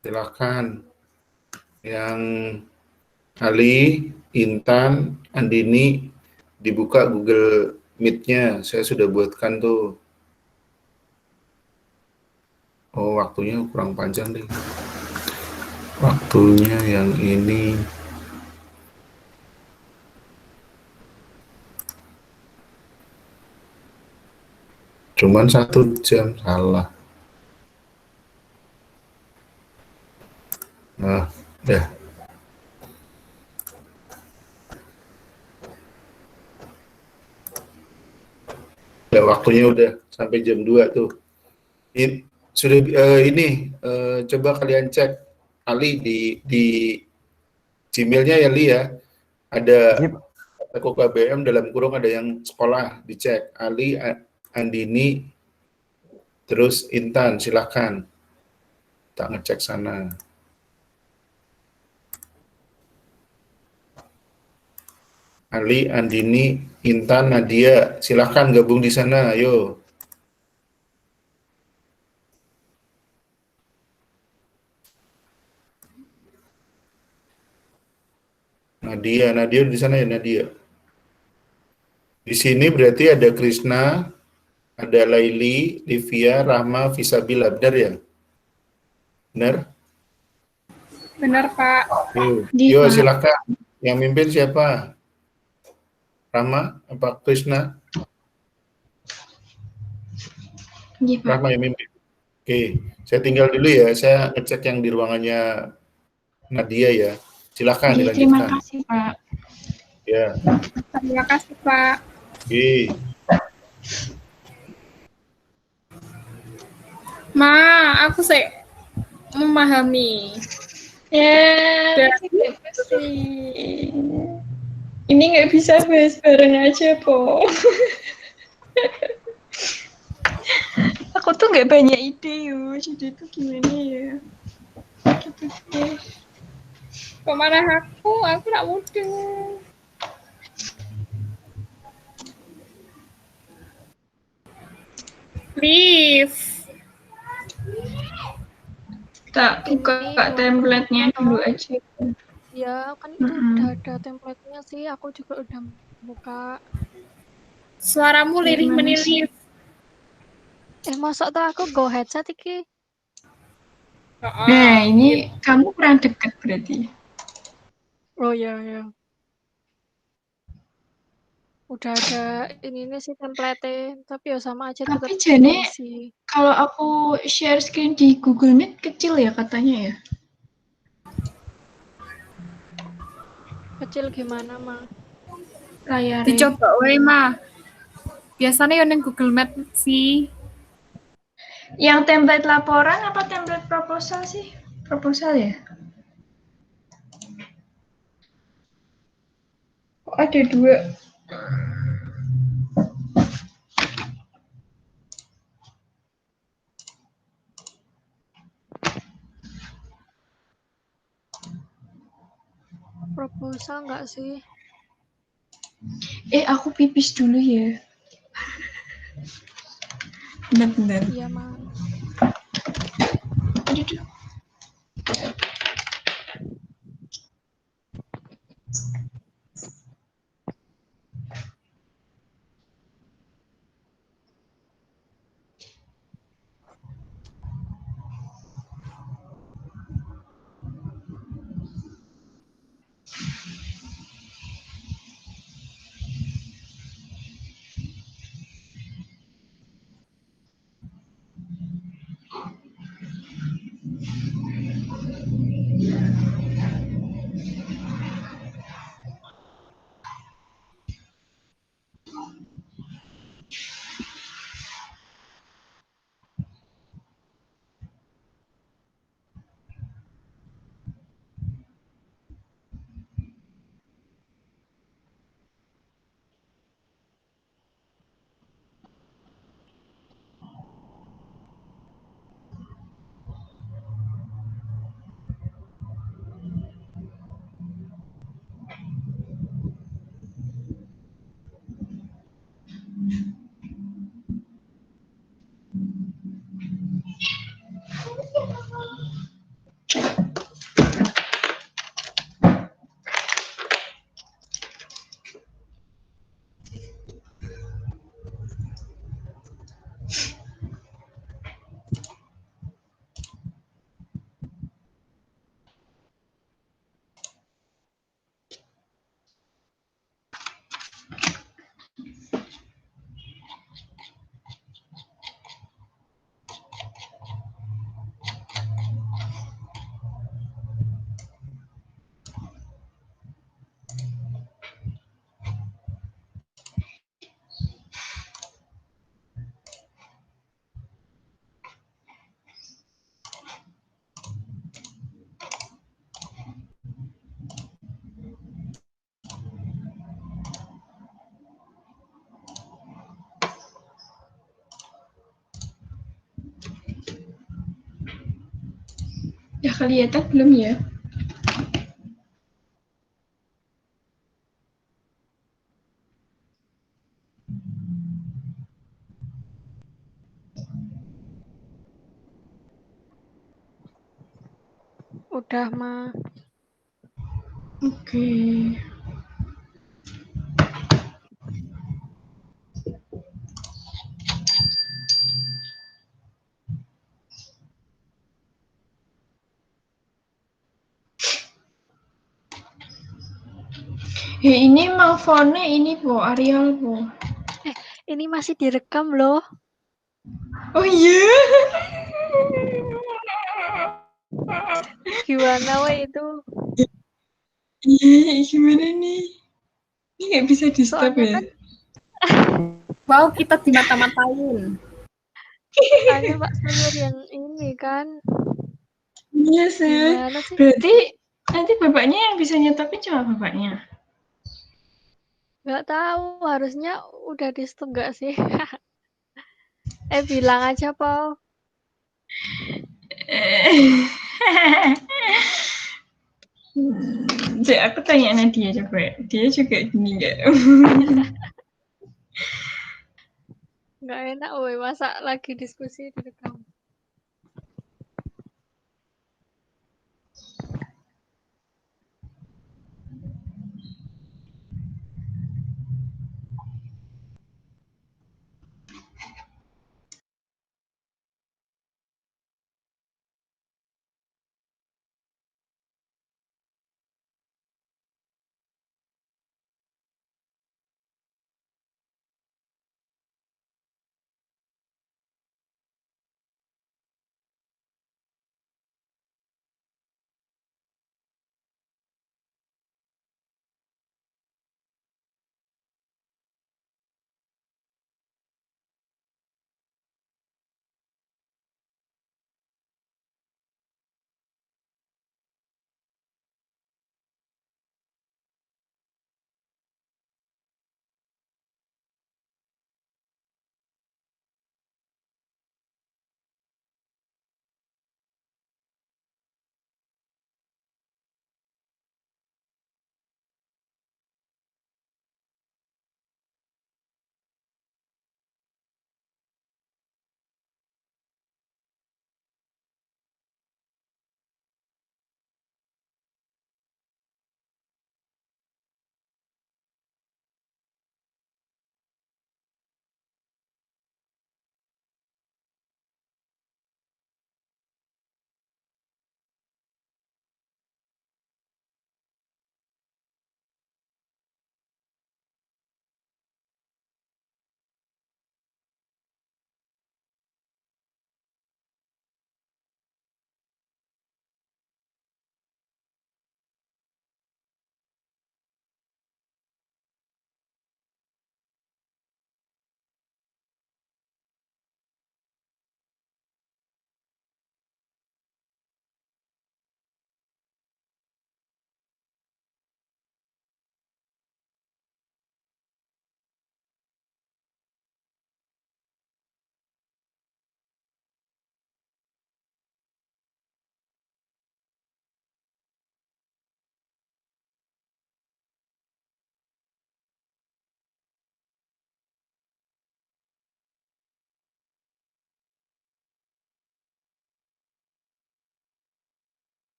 Silakan. Yang Ali, Intan, Andini dibuka Google Meet-nya. Saya sudah buatkan tuh. Oh, waktunya kurang panjang deh. Waktunya yang ini. Cuman 1 jam, salah. Nah, ya. Ya, waktunya udah sampai jam 2 tuh. Sudah ini coba kalian cek Ali di Gmail-nya ya Li ya. Ada aku KBM dalam kurung ada yang sekolah, dicek Ali, Andini, terus Intan, silahkan. Tak ngecek sana. Ali, Andini, Intan, Nadia, silahkan gabung di sana, ayo. Nadia di sana ya Nadia. Di sini berarti ada Krisna, ada Laili, Livia, Rahma, Fisabila, benar ya? Benar? Benar, Pak. Yuk silakan. Yang mimpin siapa? Rahma apa Krisna? Rahma yang mimpin. Oke, saya tinggal dulu ya. Saya ngecek yang di ruangannya Nadia ya. Silakan dilanjutkan. Terima kasih, Pak. Ya. Terima kasih, Pak. Oke. Ma, aku sih memahami. Ya, terima kasih. Ini nggak bisa bahas bareng aja, Po. Aku tuh nggak banyak ide, yo. Jadi itu gimana ya? Gitu deh. Kok marah aku nak mudah. Leave. Tak buka Ini loh, template-nya dulu kalau aja. ya kan itu udah ada template-nya sih. Aku juga udah buka. Suaramu Kayak lirih mana sih? menirih. Masuk tuh aku go headset iki. Nah, ini kamu kurang dekat berarti. Oh ya ya. Udah ada ini sih template, tapi ya sama aja tetap Tapi jane isi. kalau aku share screen di Google Meet kecil ya katanya ya. Kecil gimana, Ma? Layarnya. Dicoba wae mah. Biasanya yang Google Map sih. Yang template laporan apa template proposal sih? Proposal ya? Kok ada dua? Proposal nggak sih? Aku pipis dulu ya. Benar-benar. Iya, Ma. Aduh. Udah kelihatan belum ya? Udah, Ma. Oke. Ini mau font-nya ini po, Arial po. Ini masih direkam loh. Oh iya. Gimana weh itu? Iya, gimana nih? Ini nggak bisa di stop Soalnya ya? kan Wow, kita dimata-matain. soalnya Pak Senior yang ini kan. Iya sih. Gimana sih? Berarti nanti bapaknya yang bisa nyetopin cuma bapaknya. Nggak tahu, harusnya udah di stop nggak sih? Bilang aja, Paul. Jadi aku tanya Nadia coba, dia juga gini nggak? Nggak enak, weh, masa lagi diskusi direkam.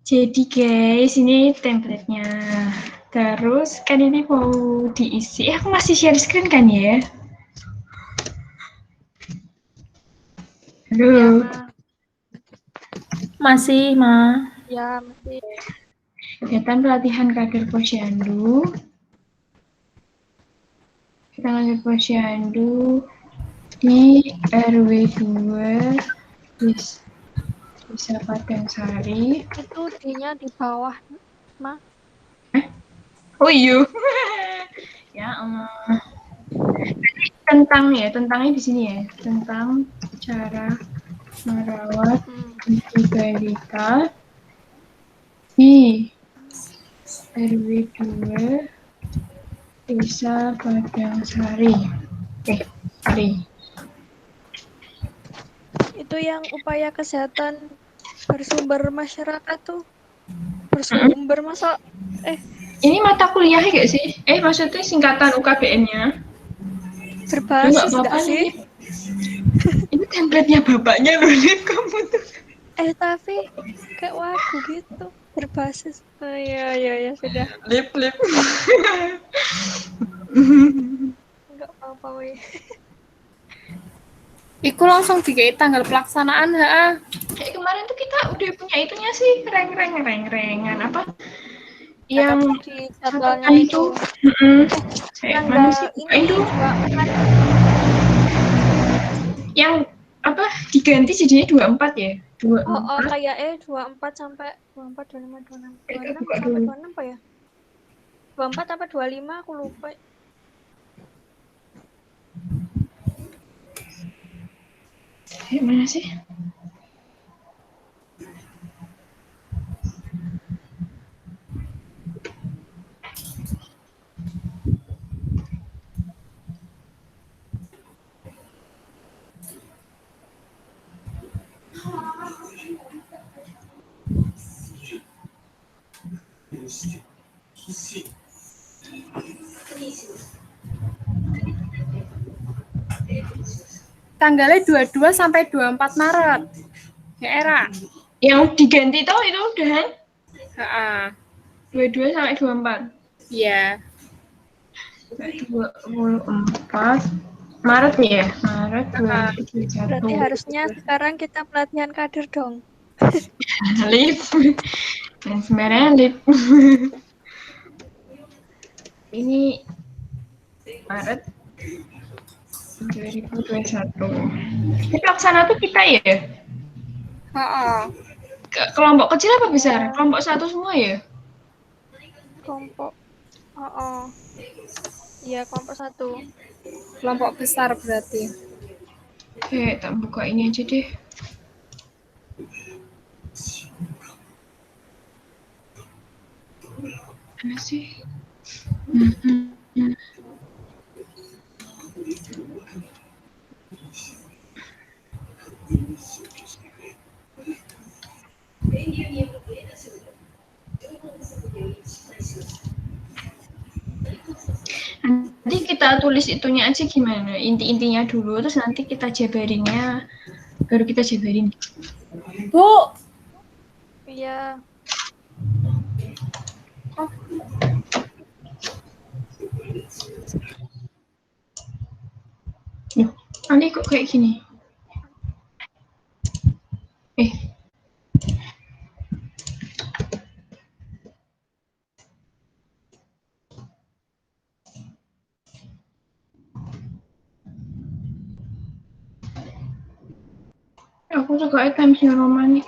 Jadi guys, ini template-nya. Terus kan ini mau diisi. Aku masih share screen kan ya? Ya, Halo. Ma. Masih, Ma. Ya, masih. Kegiatan pelatihan kader posyandu. Kita lanjut posyandu di RW 2 Desa Padangsari. Itu D-nya di bawah, Ma. Oh iya. Ya Allah. Tentangnya di sini ya. Tentang cara merawat ibu balita di RW 2 Desa Padangsari. Sari. Itu yang upaya kesehatan bersumber masyarakat tuh. Bersumber masa Ini mata kuliahnya gak sih? Maksudnya singkatan UKBN-nya. berbasis Nggak nggak apa-apa sih? Ini template-nya bapaknya loh, lihat kamu tuh. Tapi kayak wagu gitu. Berbasis. Oh, ya sudah. Lip. Nggak apa-apa, weh. Iku langsung dikei tanggal pelaksanaan, ha. Kayak kemarin tuh kita udah punya itunya sih, reng-rengan apa? Ya, Yang tapi di jadwalnya catatan itu. Kayak mana sih? Ini Itu 24. yang apa diganti jadinya 24 ya? 24. Oh, kayak 24 sampai 24, 25, 26. 26 sampai 26 apa ya? 24 apa 25 aku lupa. Kayak mana sih? Tanggalnya 22 sampai 24 Maret. Ya, Era. Yang diganti tuh itu udah Heeh. 22 sampai 24. Iya. 24 Maret ya? Maret 2021. Berarti harusnya sekarang kita pelatihan kader dong. Lip. Dan sebenarnya lip. Ini Maret 2021. Ini pelaksana tuh kita ya? Heeh. Kelompok kecil apa besar? Kelompok satu semua ya? Kelompok. Iya, kelompok 1. Kelompok besar berarti. Oke, tak buka ini aja deh. Mana sih? Nanti kita tulis itunya aja gimana, inti-intinya dulu, terus nanti kita jabarinnya, baru kita jabarin. Bu, Iya. Nanti kok kayak gini? Aku suka Times New Roman nih.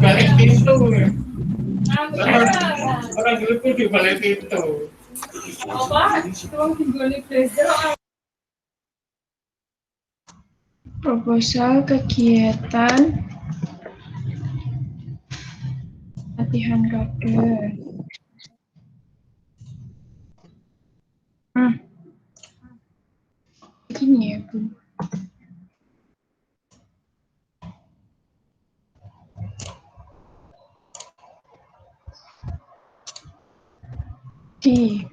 Balik pintu. Orang dulu di balik pintu. Proposal kegiatan latihan kader. Gini ya, Bu. D.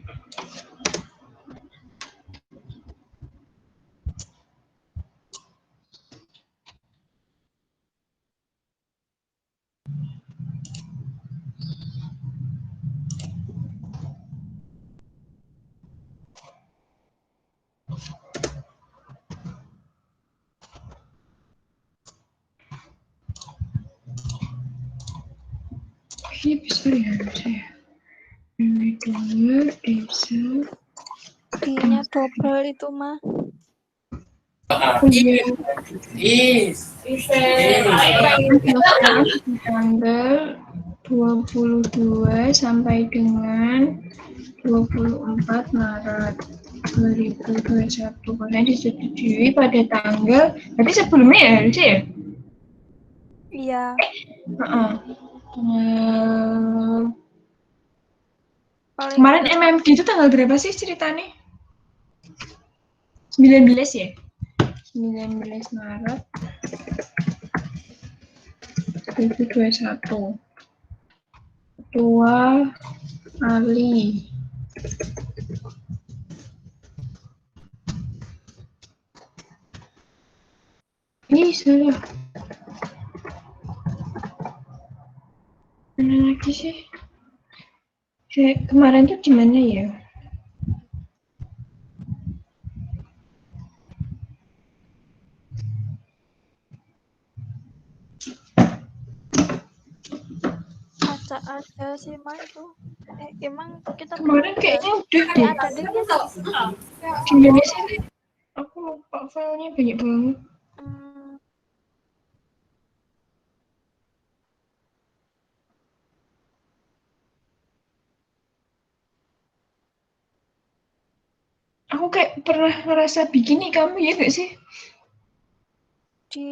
Ini bisa ya saya. Ini dua bisa. D-nya double itu mah. Tanggal 22 sampai dengan 24 Maret 2021. Kemudian disetujui pada tanggal, berarti sebelumnya ya harusnya ya? Iya. Paling Kemarin enggak. MMD itu tanggal berapa sih ceritanya? 19 ya? 19 Maret 2021. Ketua Ali. Ini salah. Mana lagi sih? Kemarin tuh gimana ya? Ada sih mah itu. Emang kita Kemarin kayaknya udah deh. ada deh. Gimana sih? Aku lupa filenya banyak banget. Aku kayak pernah ngerasa begini, kamu ya gak sih? Di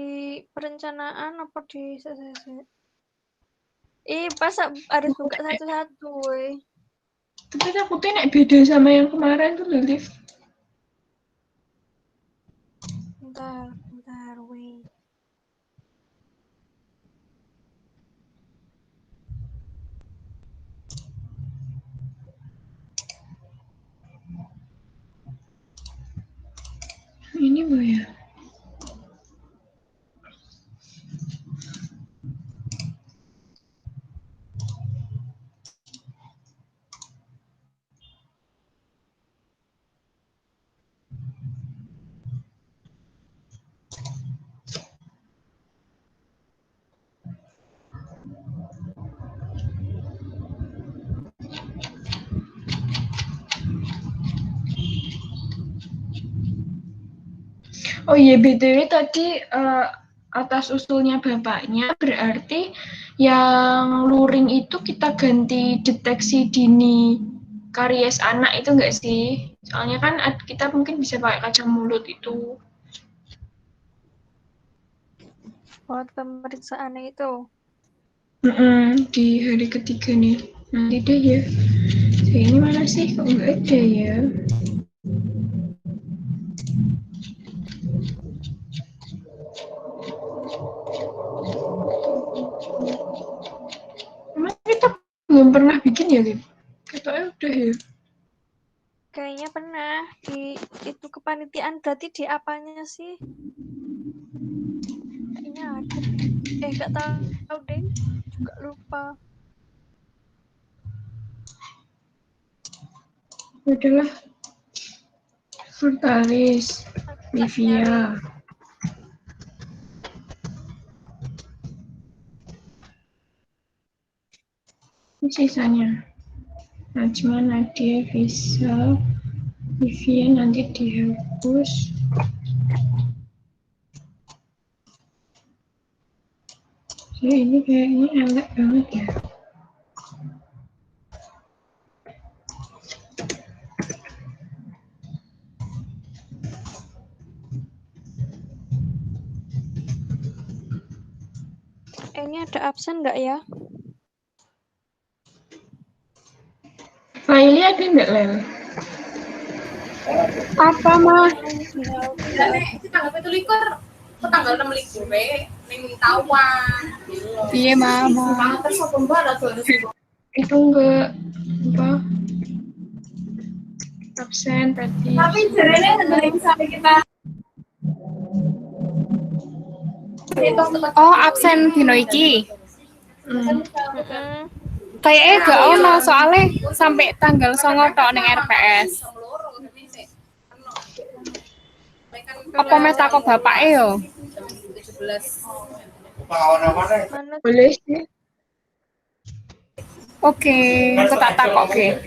perencanaan apa di CCC? Pas harus buka satu-satu, weh. Tapi takutnya nek beda sama yang kemarin tuh, Liv. Bentar, weh. Ini apa ya? Oh iya, BTW tadi atas usulnya bapaknya berarti yang luring itu kita ganti deteksi dini karies anak itu enggak sih? Soalnya kan kita mungkin bisa pakai kaca mulut itu. Buat pemeriksaan itu. Di hari ketiga nih. Nanti deh ya. Ini mana sih? Kok enggak ada ya? Emang kita belum pernah bikin ya, Lip? Katanya udah ya. Kayaknya pernah di itu kepanitiaan, berarti di apanya sih? Kayaknya ada. Nggak tahu deh. Juga lupa. Udahlah. Furtalis, Livia. Ini sisanya. Najma, Nadia, Visa, Livia nanti dihapus. Ya, ini kayaknya elek banget ya. Ini ada absen nggak ya? Laili ada nggak, Lel? Apa, Mas? Itu tanggal 17 ke tanggal 6 likur ning Tawan. Iya, Mama. Itu enggak apa? absen tadi. Tapi jarene ngendeng sampai kita Oh, absen dino iki. Kayaknya gak ono soalnya sampai tanggal 9 tok ning RPS. Apa meta kok bapake yo? Mana Boleh sih. Oke, aku tak takoke.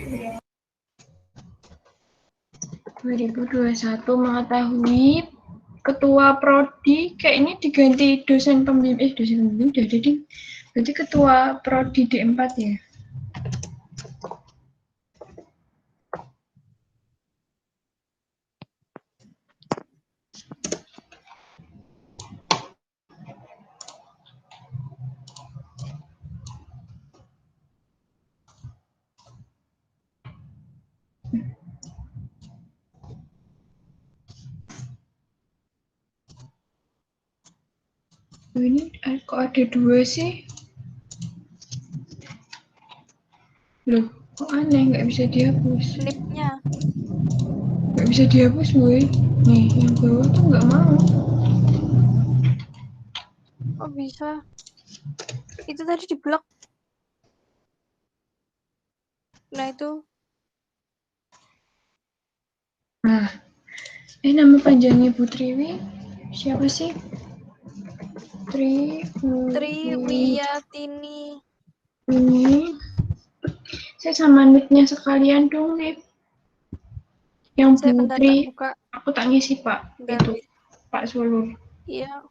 2021 mengetahui ketua prodi kayak ini diganti dosen pembimbing udah jadi berarti ketua prodi D4 ya. Oh, ini kok ada 2 sih? Loh, kok aneh nggak bisa dihapus? nipnya? Nggak bisa dihapus, boy. Nih, yang bawah tuh nggak mau. Oh bisa. Itu tadi di blok. Nah itu Nah, nama panjangnya Putriwi siapa sih? Triwiyatini. Ini saya sama nicknya sekalian dong, Nip. Yang Saya bentar tak Putri, buka. aku tak ngisi Pak. Bentar. Itu Pak Solo. Iya.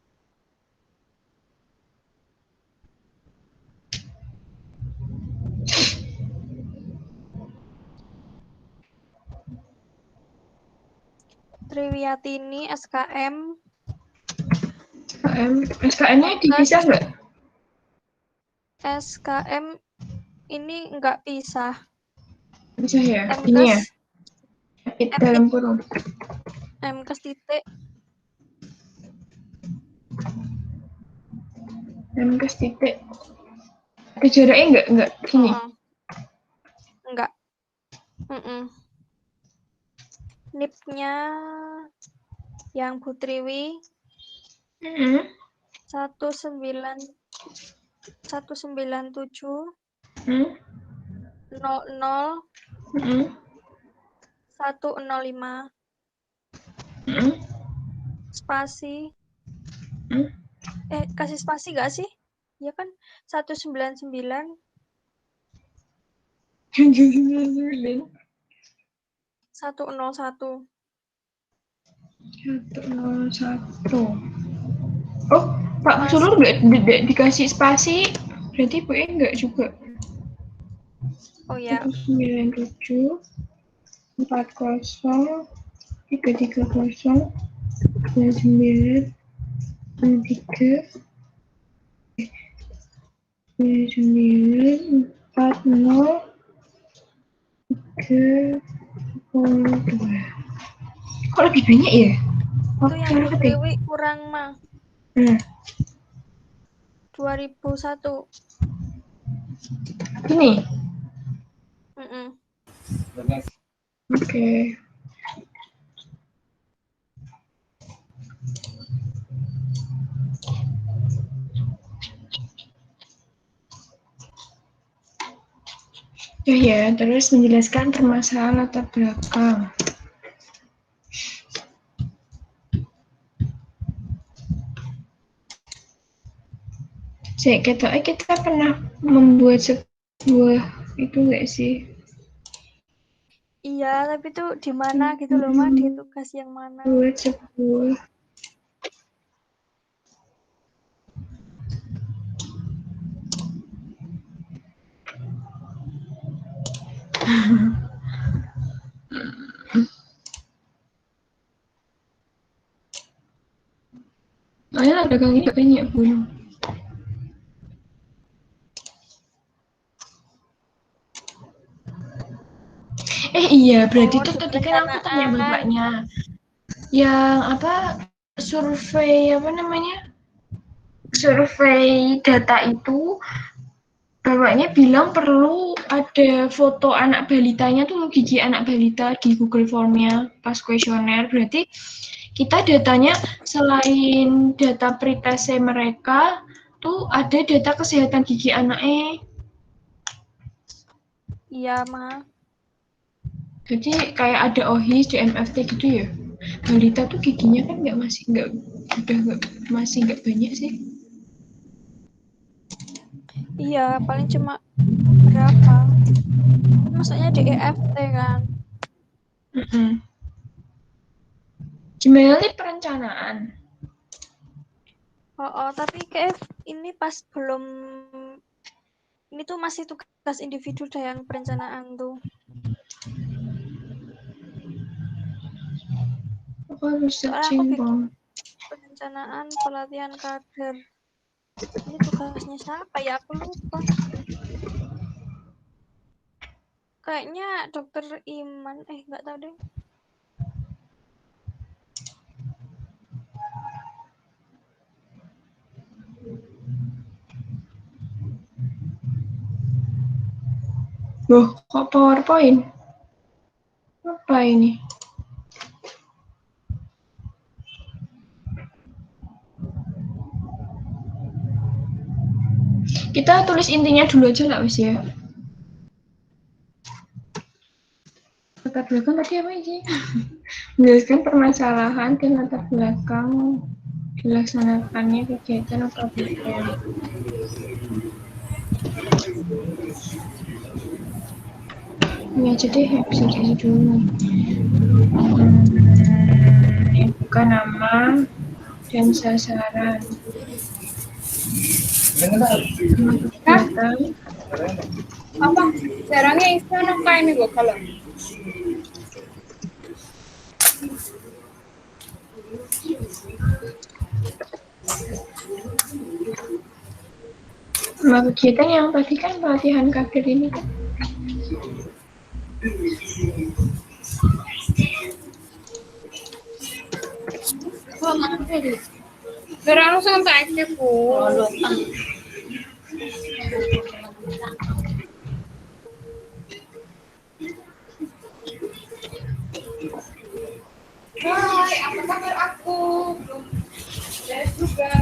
Triwiyatini SKM. SKM-nya dipisah nggak? SKM ini nggak pisah. Bisa ya? MKes, Ini ya? Dalam kurung. MKes titik. MKes titik. Ada jaraknya nggak gini? Enggak. Nipnya yang Putriwi 197 00 105 spasi kasih spasi gak sih? Ya kan 199 101 101. Oh, Pak Sulur nggak dikasih spasi, berarti Bu E nggak juga. Oh ya. 197 40 330 29 3 29 40 32. Kok lebih banyak ya? Itu yang Putriwi kurang mah. 2001. Ini? Oke. Ya, terus menjelaskan permasalahan latar belakang. Kita pernah membuat sebuah itu nggak sih? Iya, tapi tuh di mana gitu loh, Mak, di tugas yang mana? Buat sebuah ada kali banyak pun. Iya, berarti itu tadi kan aku tanya bapaknya. Yang apa? Survei apa namanya? Survei data itu bapaknya bilang perlu ada foto anak balitanya tuh, gigi anak balita di Google Form-nya pas kuesioner. Berarti kita datanya selain data pretest mereka, tuh ada data kesehatan gigi anaknya. Iya, Ma. Jadi kayak ada OHIS, DMFT gitu ya. Balita tuh giginya kan masih nggak banyak sih. Iya, paling cuma berapa? Maksudnya DEFT kan. Gimana nih perencanaan? Oh, tapi kayak ini pas belum, ini tuh masih tugas individu deh yang perencanaan tuh. Aku harus Soalnya aku searching bikin Bang. perencanaan pelatihan kader. Ini tugasnya siapa ya? Aku lupa. Kayaknya Dokter Iman, nggak tahu deh. Loh, kok PowerPoint? Apa ini? Kita tulis intinya dulu aja lah, wis ya. Latar belakang tadi apa sih? Menjelaskan permasalahan dan latar belakang dilaksanakannya kegiatan atau program. Ini aja deh, episode ini dulu. Ini bukan nama dan sasaran. Kegiatan. Apa? Jarangnya isi anak kayak ini gue kalau. Nama kegiatan yang tadi kan pelatihan kader ini kan. Oh, mana sih? Berang langsung tak aktif bu. Hai, apa kabar aku? Belum beres juga.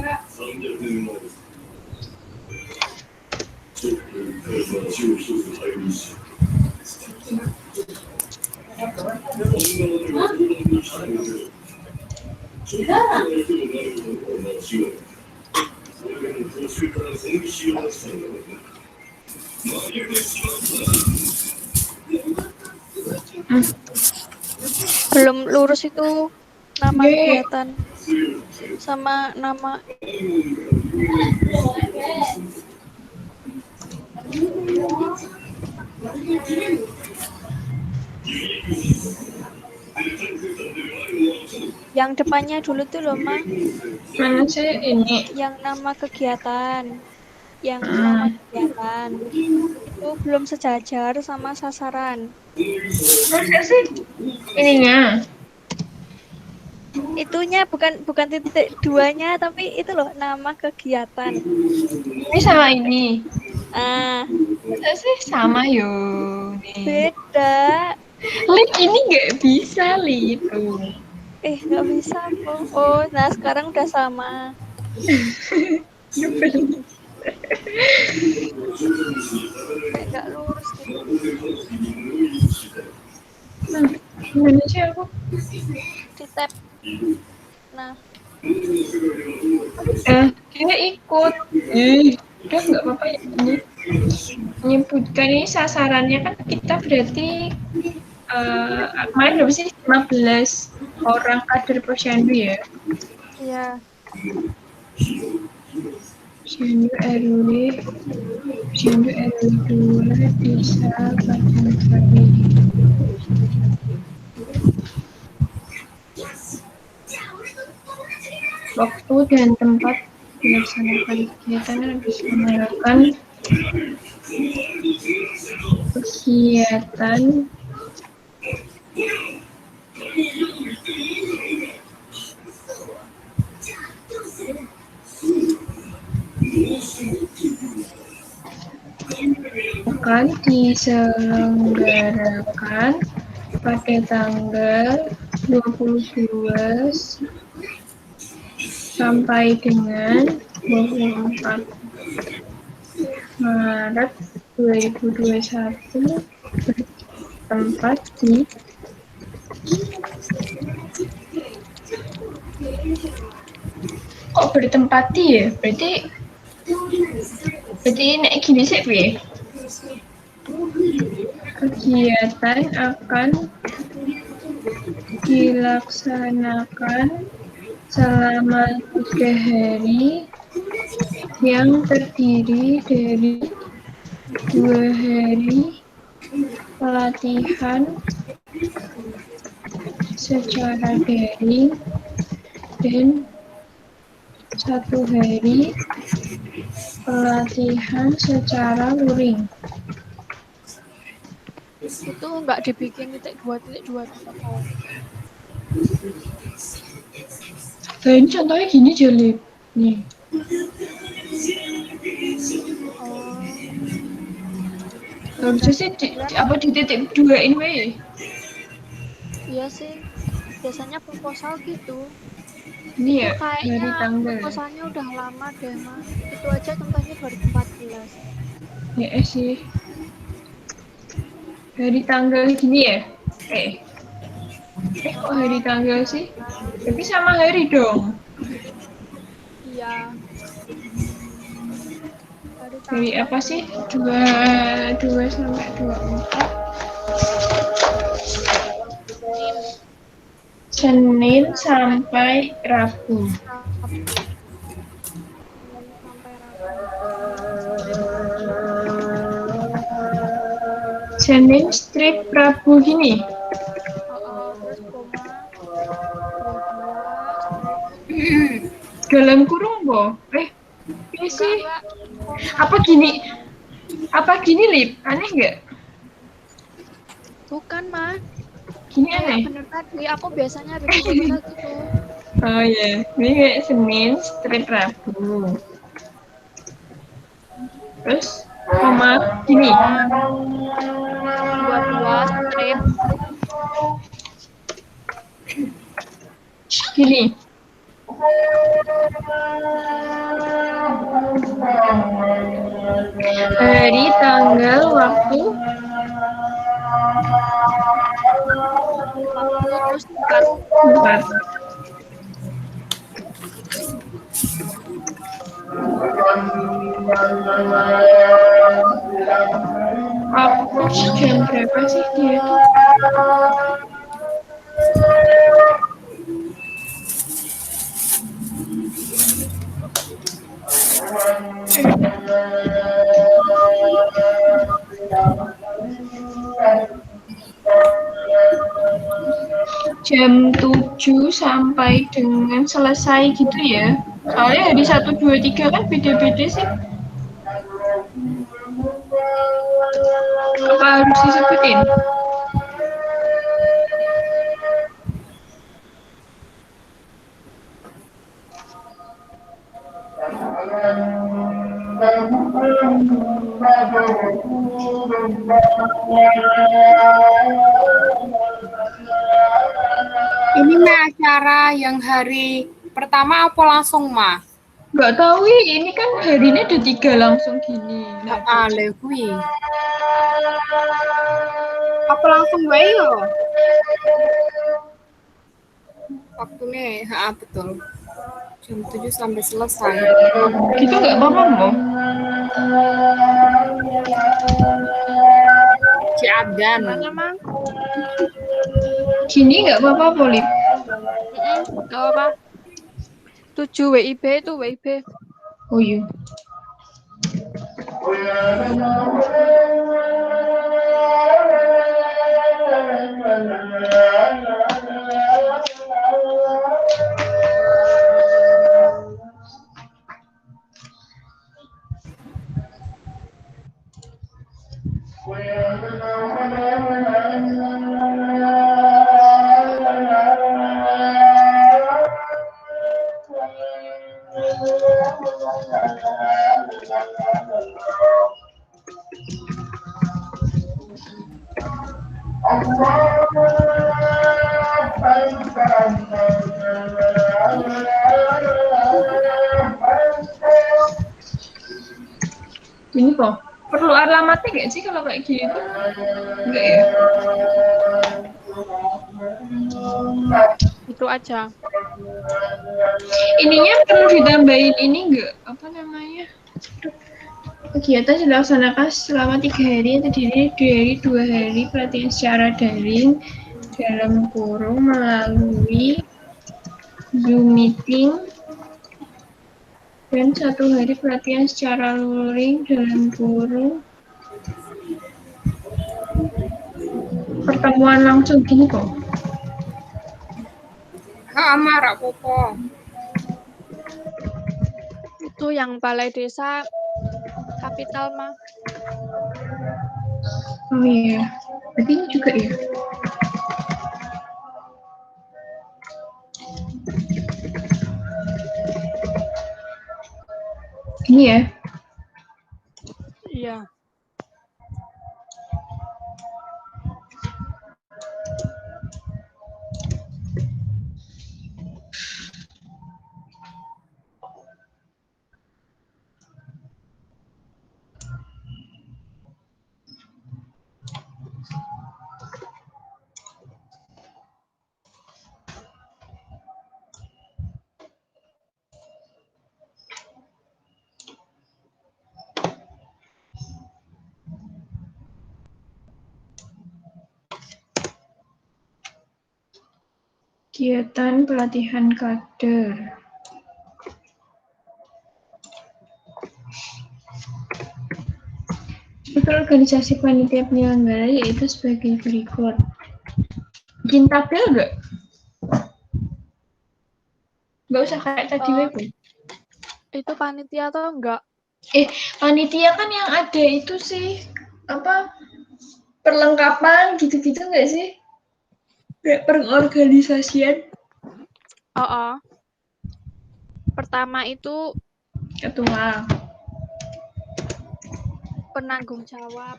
Belum lurus itu nama kegiatan sama nama. Yang depannya dulu tuh loh, Ma. Mana sih ini? Yang nama kegiatan. Yang nama kegiatan. Itu belum sejajar sama sasaran. Masa sih? Ininya? Itunya bukan titik duanya, tapi itu loh nama kegiatan. Ini sama ini? Masa sih sama yo? Beda. Lip ini nggak bisa Lip. Nggak bisa kok. Oh, nah sekarang udah sama. Nggak lurus gitu. Gimana sih aku? Di tab. Nah. Dia ikut. Udah nggak apa-apa ya. Menyebutkan ini sasarannya kan kita berarti kemarin berapa sih? 15 orang kader posyandu ya? Iya. Posyandu RW 2 desa Padang. Waktu dan tempat dilaksanakan kegiatan harus menggunakan kegiatan akan diselenggarakan pada tanggal 22 sampai dengan 24 Maret 2021 bertempat di bertempati ya? Berarti nek gini sih, Bi. Kegiatan akan dilaksanakan selama 3 hari yang terdiri dari 2 hari pelatihan secara daring dan 1 hari pelatihan secara luring. Itu nggak dibikin titik dua tetap mau. Nah, ini contohnya gini, Jelip. Nih. Harusnya sih apa di titik 2 ini? Iya sih. Biasanya proposal gitu. Ini ya, dari Kayaknya tanggal. proposalnya udah lama deh, Mas. Itu aja contohnya 2014. Ya sih. Dari tanggal gini ya? Kok hari tanggal sih? Tapi sama hari dong. Iya. Dari apa sih? 2 sampai 24. Senin sampai Rabu. Senin strip Rabu gini. Terus koma 22 Dalam kurung bo. Ini sih. Apa gini, Lip? Aneh nggak? bukan, Mas. Gini aneh. Bener tadi, aku biasanya bikin gitu. Oh ya, ini kayak Senin strip Rabu. Terus koma gini. 22 strip. Gini. Hari, tanggal, waktu. Terus tempat. Jam berapa sih dia tuh? Jam 7 sampai dengan selesai gitu ya. Soalnya hari 1, 2, 3 kan beda-beda sih. Apa harus disebutin? Ini mah acara yang hari pertama apa langsung mah? Nggak tahu, ini kan harinya ada 3 langsung gini. Kui. Apa langsung wae yo? Waktunya, betul. Jam 7 sampai selesai. Gitu nggak apa-apa, Mbak? Ciadan. Mana, Mang? Gini nggak apa-apa, Polip? Nggak apa-apa. 7 WIB itu WIB. Oh iya. Ini kok perlu alamatnya nggak sih kalau kayak gitu? Enggak ya? Itu aja. Ininya perlu ditambahin ini enggak? Apa namanya? Kegiatan dilaksanakan selama 3 hari, terdiri dari 2 hari pelatihan secara daring dalam kurung melalui Zoom meeting dan 1 hari pelatihan secara luring dalam kurung pertemuan langsung gini kok. Marah popo. Itu yang balai desa kapital mah. Oh iya, berarti ini juga ya? Ini ya? Iya. Kegiatan pelatihan kader. Struktur organisasi panitia penyelenggara yaitu sebagai berikut. Bikin tabel nggak? Nggak usah kayak tadi web. Itu panitia atau enggak? Panitia kan yang ada itu sih apa perlengkapan gitu-gitu nggak sih? Kayak pengorganisasian. Oh. Pertama itu Ketua. penanggung jawab.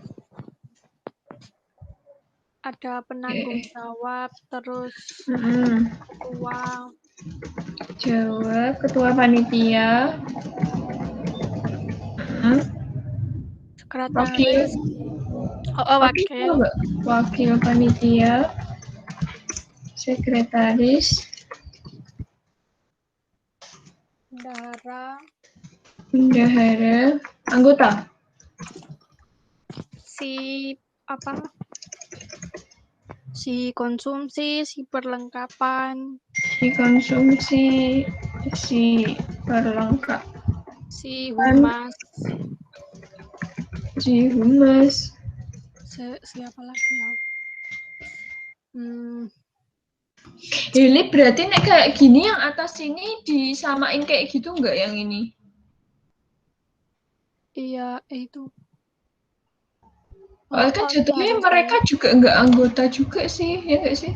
Ada penanggung jawab, terus ketua. Jawab, ketua panitia. Sekretaris. Wakil. Wakil panitia. Sekretaris. Bendahara. Anggota. Si konsumsi, si perlengkapan. Si konsumsi, si perlengkap. Si humas. Siapa lagi ya? Ini berarti nek kayak gini yang atas ini disamain kayak gitu nggak yang ini? Iya, itu. Kan jatuhnya mereka juga nggak anggota juga sih, ya nggak sih?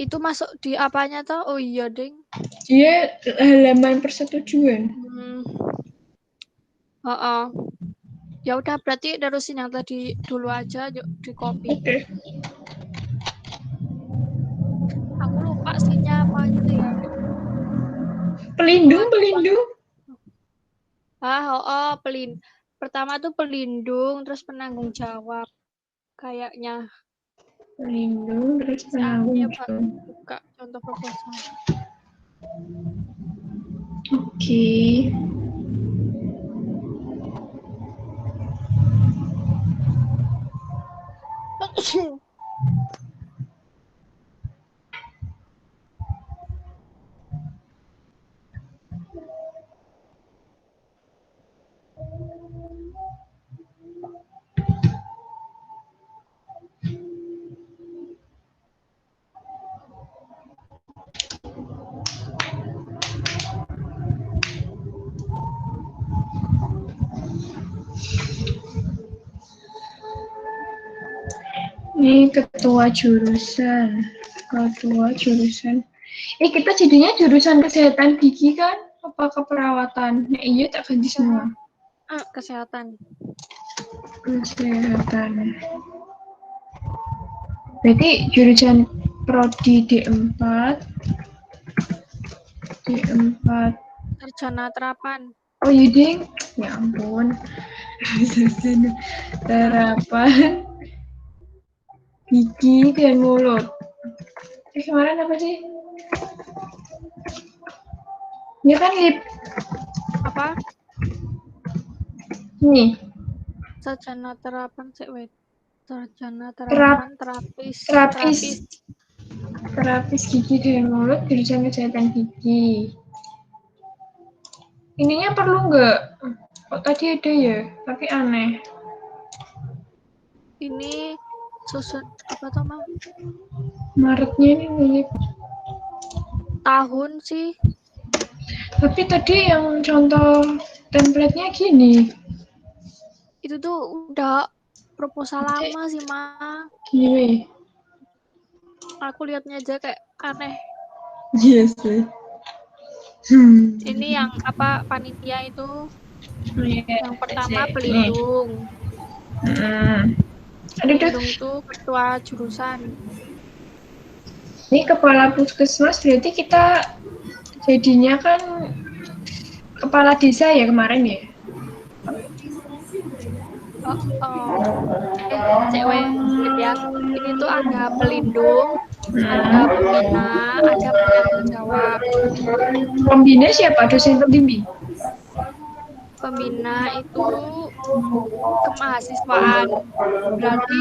Itu masuk di apanya toh? Oh iya, Ding. Dia halaman persetujuan. Ya udah, berarti terusin yang tadi dulu aja, yuk di copy. Oke. Aku lupa sihnya apa itu ya. Pelindung. Pertama tuh pelindung, terus penanggung jawab. Kayaknya. Pelindung, terus penanggung jawab. Buka contoh proposal. Oke. Ini ketua jurusan. Kita jadinya jurusan kesehatan gigi kan? Apa keperawatan? Nah, iya tak ganti semua. Kesehatan. Berarti jurusan prodi D4 Sarjana terapan. oh iya ding, ya ampun. Sarjana terapan gigi dan mulut. Kemarin apa sih? Ya kan lip Apa? nih Sarjana terapan sarjana terapan terapis terapis gigi dan mulut jurusan kesehatan gigi. Ininya perlu nggak? Kok tadi ada ya, tapi aneh. ini susun apa tuh Mah? Maretnya ini mirip. Tahun sih. Tapi tadi yang contoh template-nya gini. Itu tuh udah proposal lama sih Ma. Gini. Aku lihatnya aja kayak aneh. Yes. Sih. Ini yang apa panitia itu? Yeah, Yang pertama pelindung. Pelindung tuh ketua jurusan. Ini kepala puskesmas berarti kita jadinya kan kepala desa ya kemarin ya? Cewek ya. Ini tuh ada pelindung, ada pembina, ada penanggung jawab. Pembina siapa? Dosen pembimbing? Pembina itu kemahasiswaan. Berarti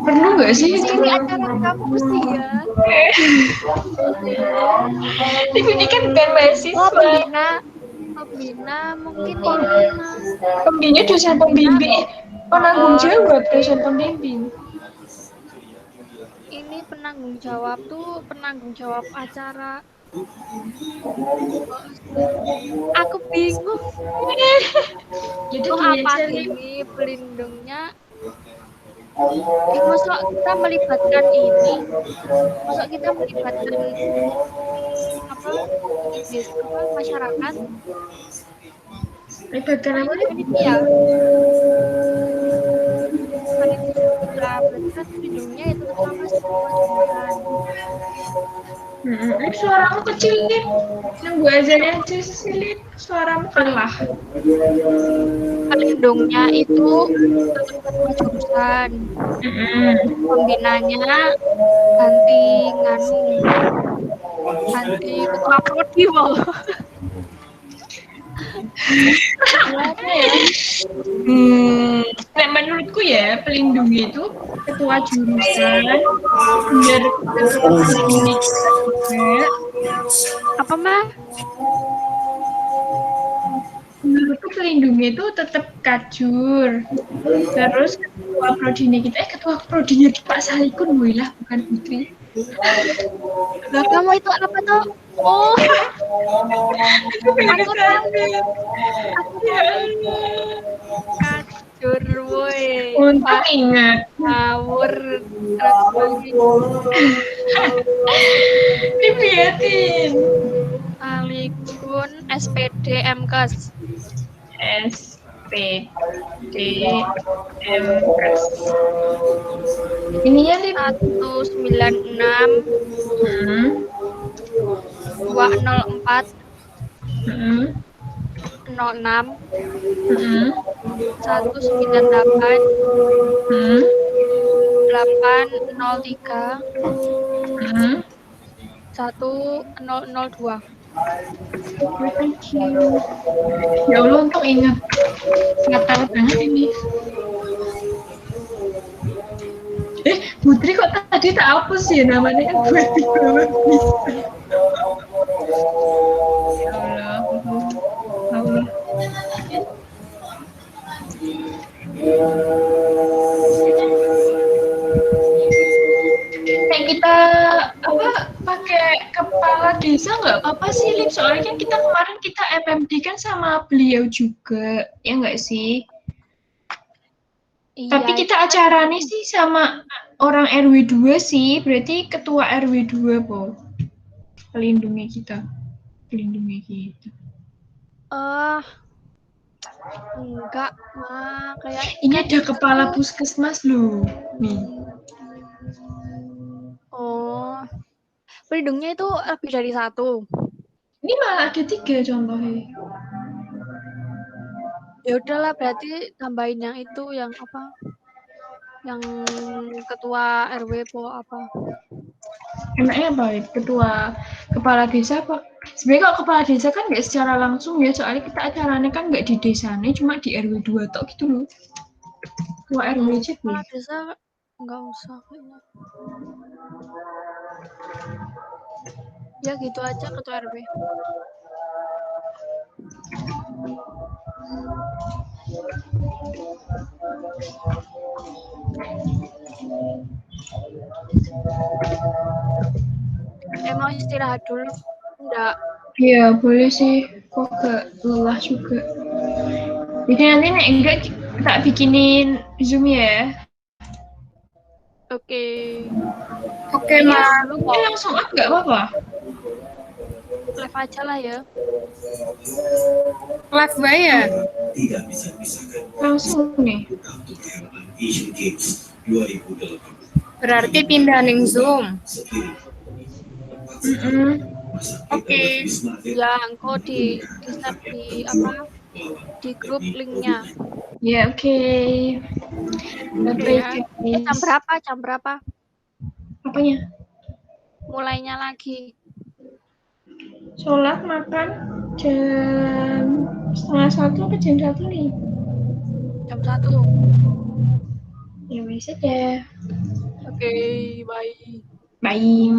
perlu nggak sih? ini acara kampus sih ya. Ini kan bukan mahasiswa. Pembina mungkin ini. Pembina dosen pembimbing. Penanggung jawab dosen pembimbing. Ini penanggung jawab tuh penanggung jawab acara. Aku bingung. Apa ini pelindungnya? Maksud kita melibatkan ini? Maksud kita melibatkan apa masyarakat? Melibatkan apa nih? Iya. Berarti kan pelindungnya itu sama kewajiban. Suaramu kecil nih. Nunggu azannya aja sih, suaramu kalah. Pelindungnya itu ketua jurusan. Pembinanya ganti ketua prodi mau. Nah, menurutku ya pelindung itu ketua jurusan biar ini juga. Apa Mah? Menurutku pelindungnya itu tetap kajur. Terus ketua prodinya kita, ketua prodinya Pak Salikun, lah bukan Putri. Lah kamu itu apa tuh? Oh, aku tahu. Kacur woi. Untuk ingat. Ngawur. Dilihatin. Salikun SPD MKes. SPD MKes. Ininya 196 204 06 198 803 1002. Thank you. Ya Allah, untuk ingat. Nggak tahu banget ini. Putri kok tadi tak hapus ya namanya kan Putri banget bisa. Ya Allah. Kita pakai kepala desa nggak apa-apa sih, Lip, soalnya kan kemarin kita MMD kan sama beliau juga, ya nggak sih? Iya, tapi kita acaranya sih sama orang RW 2 sih, berarti ketua RW 2 po. Pelindungnya kita. Enggak, kayak Ini ada kepala puskesmas loh. Nih. oh. Pelindungnya itu lebih dari 1. Ini malah ada 3 contohnya. Ya udahlah berarti tambahin yang itu yang apa? Yang ketua RW po apa? Enaknya apa ya? Kepala desa apa? Sebenarnya kalau kepala desa kan nggak secara langsung ya, soalnya kita acaranya kan nggak di desanya, cuma di RW 2 tok gitu loh. Ketua RW aja Kepala deh. desa enggak usah kayaknya. Ya gitu aja ketua RW. Emang istirahat dulu? Enggak. Iya boleh sih, kok gak lelah juga. Jadi nanti nek enggak tak bikinin Zoom ya. Oke. Oke, Ma. Dulu Ini kok langsung up nggak apa-apa? live aja lah ya. Live bae ya? Langsung nih. Berarti pindah ning Zoom. Oke. Ya, engkau di share di apa? Di grup linknya. Ya oke. Bye-bye Ya. guys. Jam berapa? Jam berapa? Apanya? Mulainya lagi. Sholat makan jam 12:30 ke jam 1 nih? Jam 1. Ya wes aja. Oke, bye. Bye.